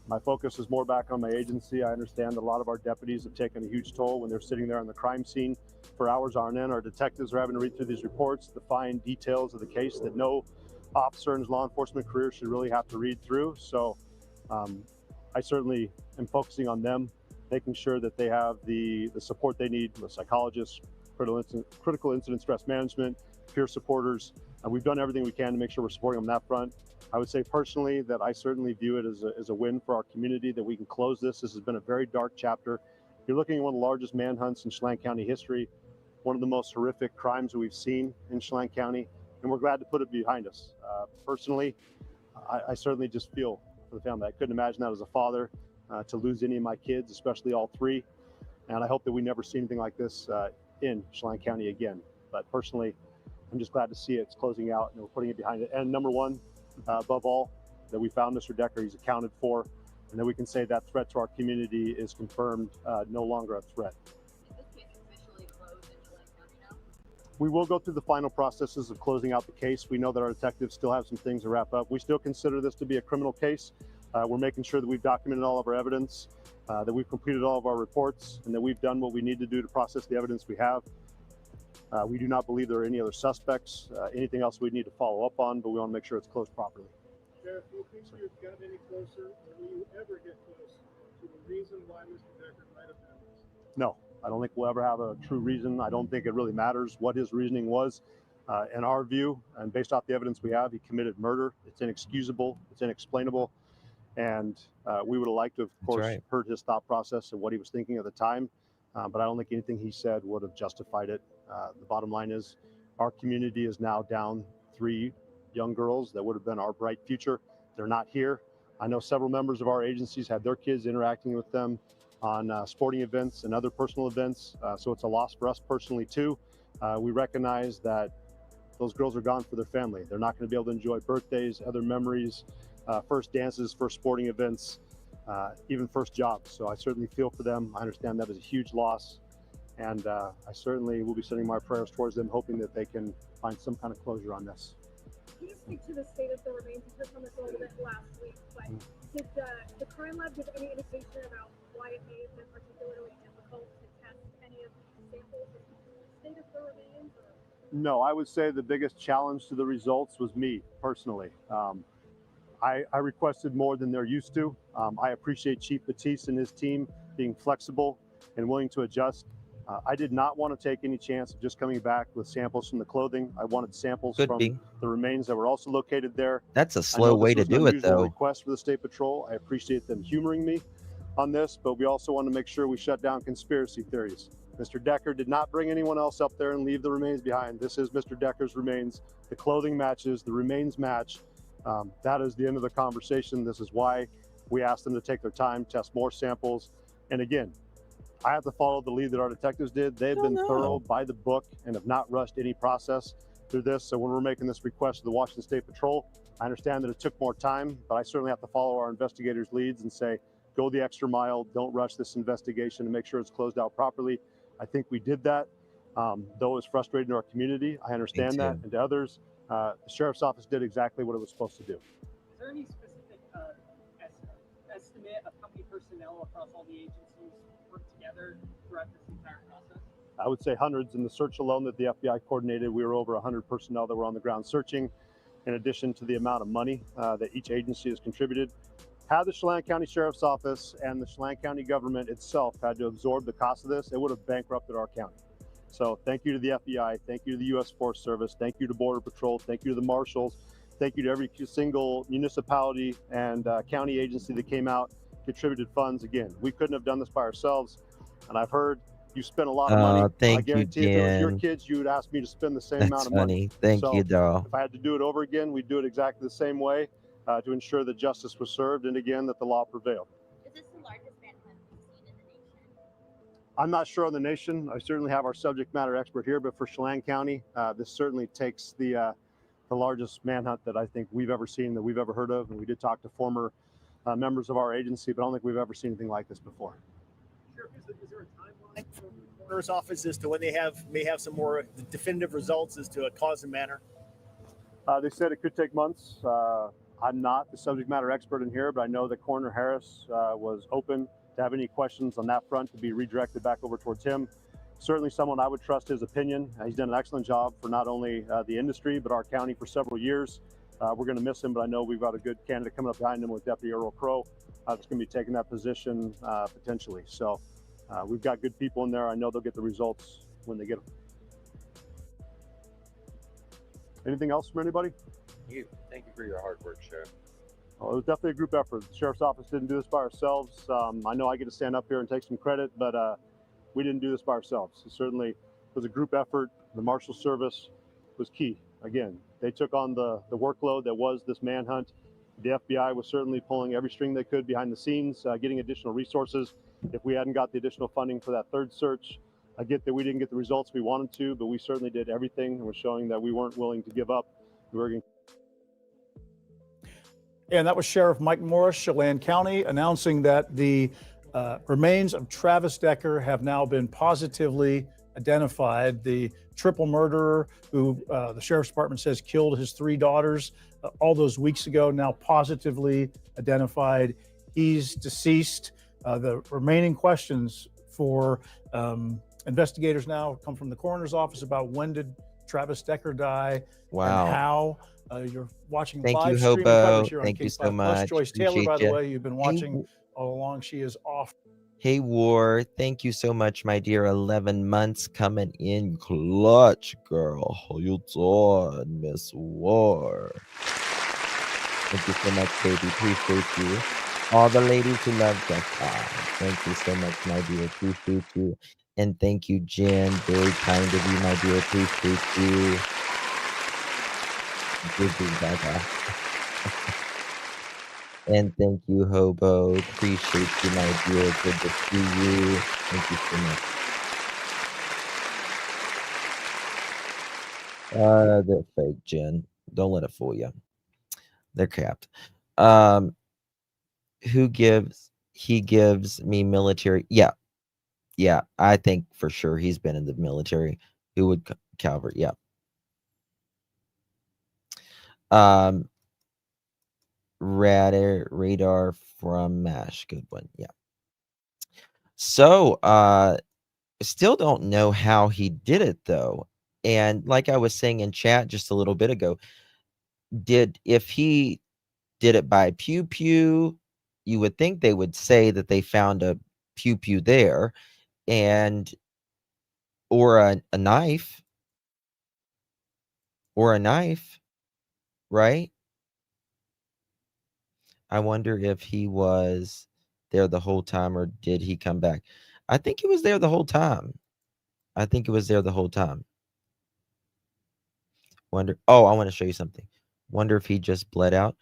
My focus is more back on my agency. I understand that a lot of our deputies have taken a huge toll when they're sitting there on the crime scene for hours on end. Our detectives are having to read through these reports to find details of the case that no officer in his law enforcement career should really have to read through. So I certainly am focusing on them, making sure that they have the support they need, the psychologists, critical incident stress management, peer supporters. We've done everything we can to make sure we're supporting them on that front. I would say personally that I certainly view it as a win for our community that we can close this. This has been a very dark chapter. You're looking at one of the largest manhunts in Chelan County history, one of the most horrific crimes that we've seen in Chelan County, and we're glad to put it behind us. Personally, I certainly just feel for the family. I couldn't imagine that as a father to lose any of my kids, especially all three. And I hope that we never see anything like this in Chelan County again. But personally, I'm just glad to see it's closing out and we're putting it behind it. And number one, above all, that we found Mr. Decker. He's accounted for. and then we can say that threat to our community is confirmed, no longer a threat. We will go through the final processes of closing out the case. We know that our detectives still have some things to wrap up. We still consider this to be a criminal case. We're making sure that we've documented all of our evidence, that we've completed all of our reports, and that we've done what we need to do to process the evidence we have. We do not believe there are any other suspects, anything else we need to follow up on, but we want to make sure it's closed properly. Sheriff, do you think you've got any closer, or will you ever get close to the reason why Mr. Decker might have done this? No, I don't think we'll ever have a true reason. I don't think it really matters what his reasoning was. In our view, and based off the evidence we have, he committed murder. It's inexcusable, it's inexplainable. And we would have liked to, of course, heard his thought process and what he was thinking at the time. But I don't think anything he said would have justified it. The bottom line is our community is now down 3 young girls that would have been our bright future. They're not here. I know several members of our agencies had their kids interacting with them on sporting events and other personal events. So it's a loss for us personally too. We recognize that those girls are gone for their family. They're not going to be able to enjoy birthdays, other memories, first dances, first sporting events, even first jobs. So I certainly feel for them. I understand that is a huge loss. And I certainly will be sending my prayers towards them, hoping that they can find some kind of closure on this. Can you speak to the state of the remains? You touched on this a little bit last week, but did the crime lab give any indication about why it may have been particularly difficult to test any of these samples? The state of the remains? No, I would say the biggest challenge to the results was me personally. I requested more than they're used to. I appreciate Chief Batiste and his team being flexible and willing to adjust. I did not want to take any chance of just coming back with samples from the clothing. I wanted samples from the remains that were also located there. That's a slow way to do it, though. Request for the State Patrol. I appreciate them humoring me on this, but we also want to make sure we shut down conspiracy theories. Mr. Decker did not bring anyone else up there and leave the remains behind. This is Mr. Decker's remains. The clothing matches, the remains match. That is the end of the conversation. This is why we asked them to take their time, test more samples. And again, I have to follow the lead that our detectives did. They've been thorough by the book and have not rushed any process through this. So when we're making this request to the Washington State Patrol, I understand that it took more time, but I certainly have to follow our investigators' leads and say, go the extra mile, don't rush this investigation and make sure it's closed out properly. I think we did that. Though it's frustrating to our community, I understand that. And to others, the Sheriff's Office did exactly what it was supposed to do. Is there any specific estimate of how many personnel across all the agencies worked together throughout this entire process? I would say hundreds. In the search alone that the FBI coordinated, we were over 100 personnel that were on the ground searching, in addition to the amount of money that each agency has contributed. Had the Chelan County Sheriff's Office and the Chelan County government itself had to absorb the cost of this, it would have bankrupted our county. So thank you to the FBI, thank you to the U.S. Forest Service, thank you to Border Patrol, thank you to the Marshals, thank you to every single municipality and county agency that came out, contributed funds. Again, we couldn't have done this by ourselves. And I've heard you spent a lot of money. I guarantee if it was your kids, you would ask me to spend the same amount of money. Thank you, though. If I had to do it over again, we'd do it exactly the same way to ensure that justice was served and again, that the law prevailed. Is this the largest manhunt we've seen in the nation? I'm not sure on the nation. I certainly have our subject matter expert here, but for Chelan County, this certainly takes the largest manhunt that I think we've ever seen, that we've ever heard of. And we did talk to former members of our agency, but I don't think we've ever seen anything like this before. Sheriff, is there a timeline from the coroner's office as to when they may have some more definitive results as to a cause and manner? They said it could take months. I'm not the subject matter expert in here, but I know that Coroner Harris was open to have any questions on that front to be redirected back over towards him. Certainly someone I would trust his opinion. He's done an excellent job for not only the industry, but our county for several years. We're going to miss him, but I know we've got a good candidate coming up behind him with Deputy Earl Crow that's going to be taking that position potentially. So we've got good people in there. I know they'll get the results when they get them. Anything else from anybody? Thank you for your hard work, Sheriff. Well, it was definitely a group effort. The Sheriff's Office didn't do this by ourselves. I know I get to stand up here and take some credit, but we didn't do this by ourselves. It certainly was a group effort. The Marshal Service was key. Again, they took on the workload that was this manhunt. The FBI was certainly pulling every string they could behind the scenes, getting additional resources. If we hadn't got the additional funding for that third search, I get that we didn't get the results we wanted to, but we certainly did everything and was showing that we weren't willing to give up. We were going And that was Sheriff Mike Morris, Chelan County, announcing that the remains of Travis Decker have now been positively identified. The triple murderer who the Sheriff's Department says killed his 3 daughters all those weeks ago, now positively identified. He's deceased. The remaining questions for investigators now come from the coroner's office about when did Travis Decker die Wow. and how. You're watching Thank you, live streaming Hobo. coverage here on Thank you King so 5 Plus. much. Joyce Taylor, Appreciate by the ya. way, you've been watching all along. She is off. Hey, War. Thank you so much, my dear. 11 months coming in clutch, girl. How you doing, Miss War? Thank you so much, baby. Appreciate you. All the ladies who love Jessica. Thank you so much, my dear. Appreciate you. And thank you, Jen. Very kind of you, my dear. Appreciate you. Gaga. And thank you, Hobo. Appreciate you, my dear. Good to see you. Thank you so much. They're fake, Jen. Don't let it fool you. They're capped. Who gives? He gives me military. Yeah. Yeah. I think for sure he's been in the military. Who would Calvert? Yeah. Radar from MASH. Good one. Yeah. So, still don't know how he did it though. And like I was saying in chat just a little bit ago, if he did it by pew pew, you would think they would say that they found a pew pew there and or a knife, right? I wonder if he was there the whole time or did he come back? I think he was there the whole time. Wonder. Oh, I want to show you something. Wonder if he just bled out.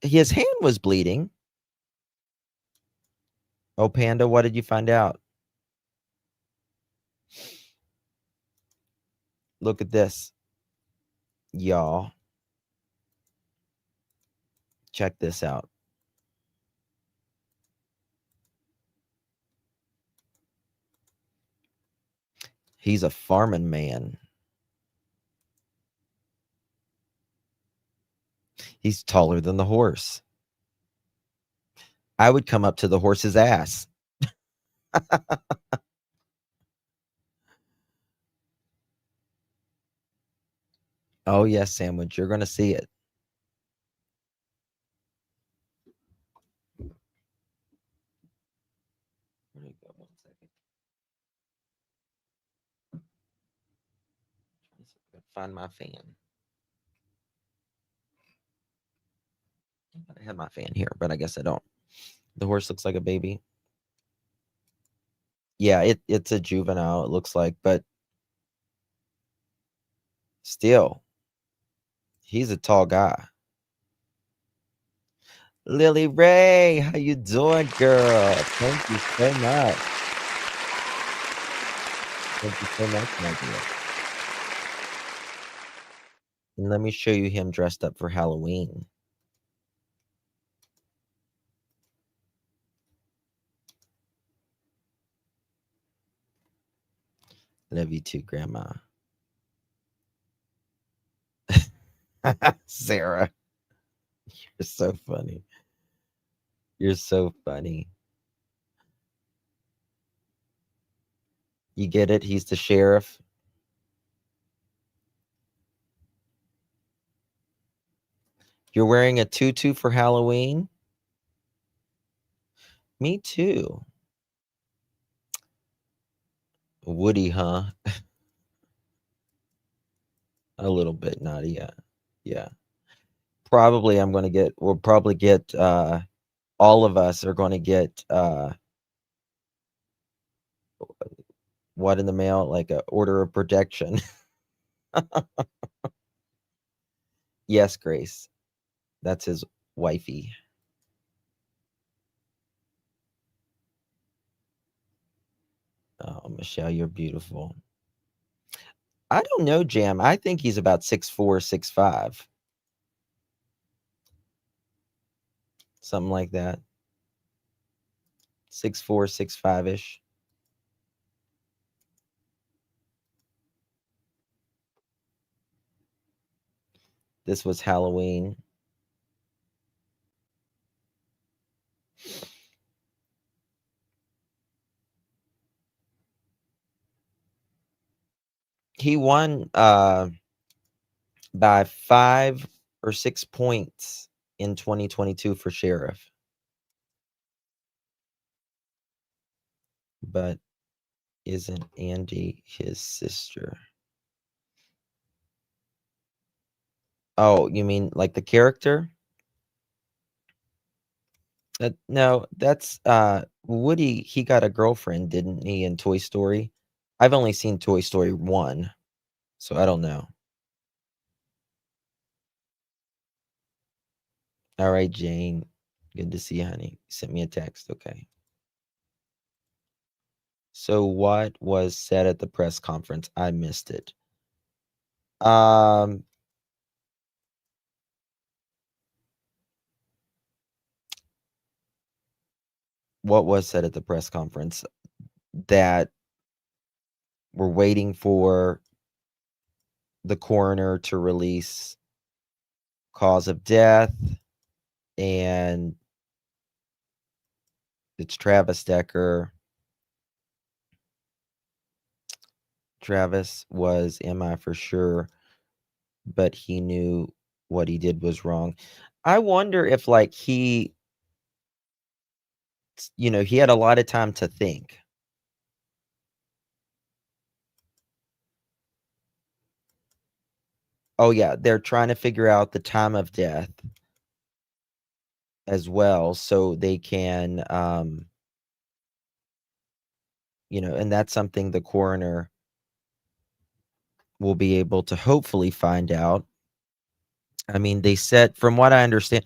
His hand was bleeding. Oh, Panda, what did you find out? Look at this, y'all. Check this out. He's a farming man. He's taller than the horse. I would come up to the horse's ass. Oh, yes, Sandwich. You're going to see it. Where did it go? 1 second. Find my fan. I have my fan here, but I guess I don't. The horse looks like a baby. Yeah, it's a juvenile, it looks like, but still, he's a tall guy. Lily Ray, how you doing, girl? Thank you so much. Thank you so much, my dear. And let me show you him dressed up for Halloween. Love you too, Grandma. Sarah, you're so funny. You're so funny. You get it? He's the sheriff. You're wearing a tutu for Halloween? Me too. Woody, huh? A little bit, Nadia. Yeah. Probably we'll probably get, all of us are going to get, what in the mail? Like a order of protection. Yes, Grace. That's his wifey. Oh, Michelle, you're beautiful. I don't know, Jam. I think he's about 6'4", 6'5". something like that. 6'4", 6'5"-ish. This was Halloween. He won by 5 or 6 points in 2022 for sheriff. But isn't Andy his sister? Oh, you mean like the character? No, that's Woody. He got a girlfriend, didn't he, in Toy Story? I've only seen Toy Story 1, so I don't know. All right, Jane. Good to see you, honey. Sent me a text. Okay. So what was said at the press conference? I missed it. What was said at the press conference? That we're waiting for the coroner to release cause of death, and it's Travis Decker. Travis was MI for sure, but he knew what he did was wrong. I wonder if, like, he had a lot of time to think. Oh, yeah, they're trying to figure out the time of death as well, so they can, and that's something the coroner will be able to hopefully find out. I mean, they said, from what I understand,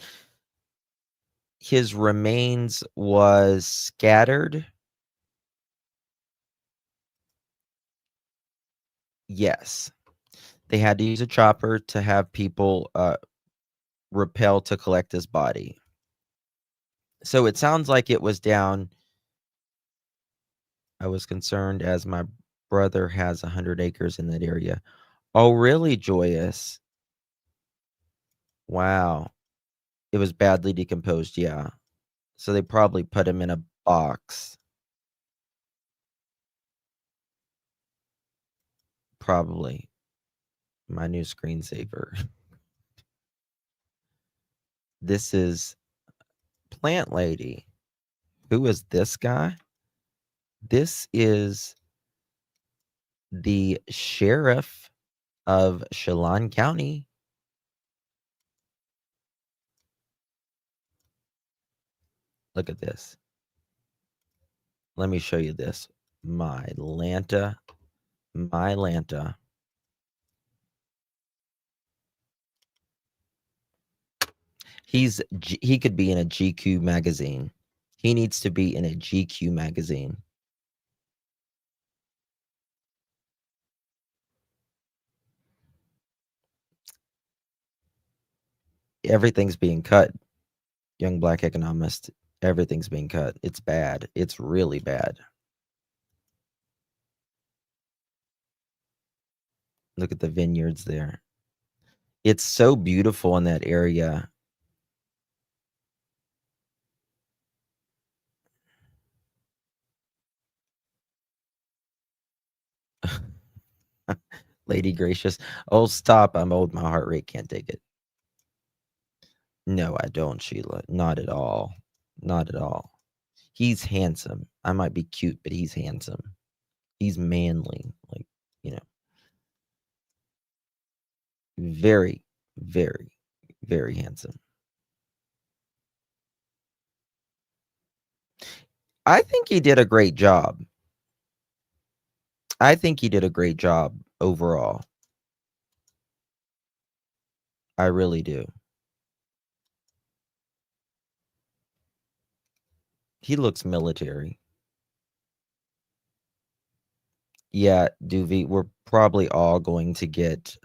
his remains was scattered. Yes. They had to use a chopper to have people rappel to collect his body. So it sounds like it was down. I was concerned as my brother has 100 acres in that area. Oh, really, Joyous? Wow. It was badly decomposed, yeah. So they probably put him in a box. Probably. My new screensaver. This is Plant Lady. Who is this guy? This is the sheriff of Chelan County. Look at this. Let me show you this. My Lanta. He could be in a GQ magazine. He needs to be in a GQ magazine. Everything's being cut. Young Black Economist. Everything's being cut. It's bad. It's really bad. Look at the vineyards there. It's so beautiful in that area. Lady Gracious. Oh, stop. I'm old. My heart rate can't take it. No, I don't, Sheila. Not at all. Not at all. He's handsome. I might be cute, but he's handsome. He's manly. Like, very, very, very handsome. I think he did a great job. I think he did a great job overall. I really do. He looks military. Yeah, Duvie, we're probably all going to get,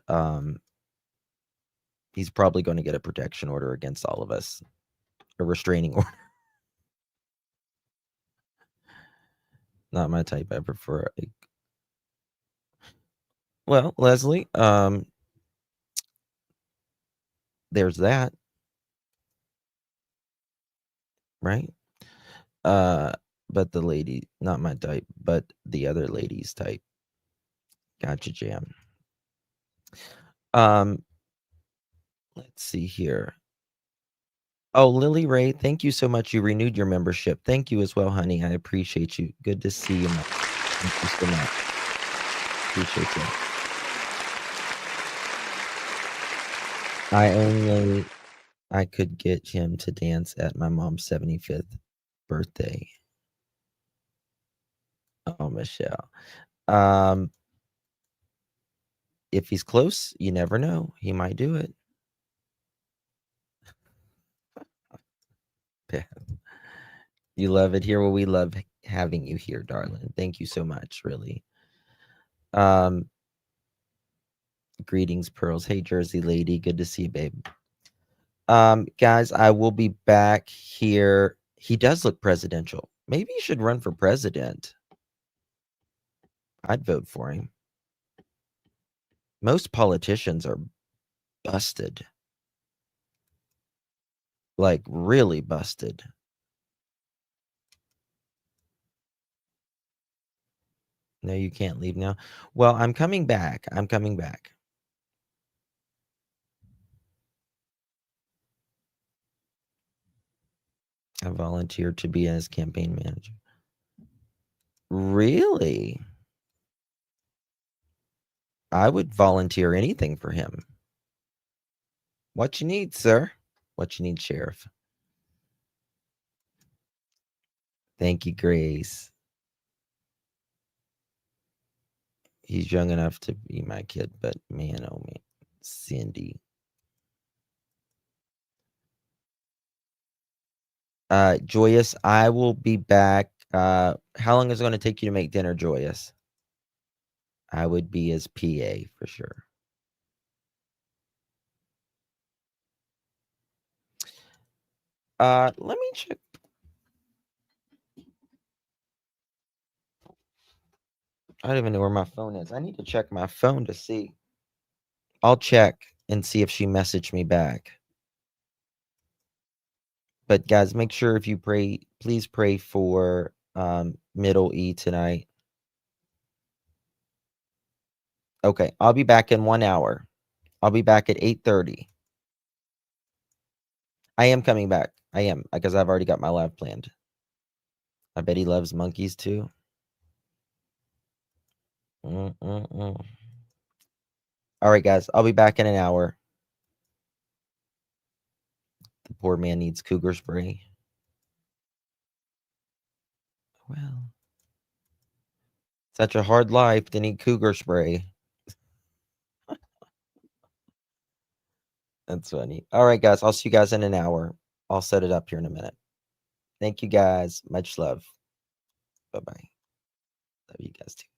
he's probably going to get a protection order against all of us. a restraining order. Not my type. I prefer well, Leslie, there's that. Right? But the lady, not my type, but the other lady's type. Gotcha, Jam. Let's see here. Oh, Lily Ray, thank you so much. You renewed your membership. Thank you as well, honey. I appreciate you. Good to see you. Thank you so much. Appreciate you. I could get him to dance at my mom's 75th birthday. Oh, Michelle. If he's close, you never know. He might do it. You love it here. Well, we love having you here, darling. Thank you so much, really. Greetings, Pearls. Hey, Jersey lady. Good to see you, babe. Guys, I will be back here. He does look presidential. Maybe he should run for president. I'd vote for him. Most politicians are busted. Like, really busted. No, you can't leave now. Well, I'm coming back. I'm coming back. I volunteered to be his campaign manager. Really? I would volunteer anything for him. What you need, sir? What you need, Sheriff? Thank you, Grace. He's young enough to be my kid, but man, oh man. Cindy. Joyous, I will be back. How long is it going to take you to make dinner, Joyous? I would be his PA for sure. Let me check. I don't even know where my phone is. I need to check my phone to see. I'll check and see if she messaged me back. But guys, make sure if you pray, please pray for Middle E tonight. Okay, I'll be back in 1 hour. I'll be back at 8:30. I am coming back. I am, because I've already got my live planned. I bet he loves monkeys too. All right, guys, I'll be back in an hour. The poor man needs cougar spray. Well, such a hard life to need cougar spray. That's funny. All right, guys, I'll see you guys in an hour. I'll set it up here in a minute. Thank you, guys. Much love. Bye-bye. Love you guys too.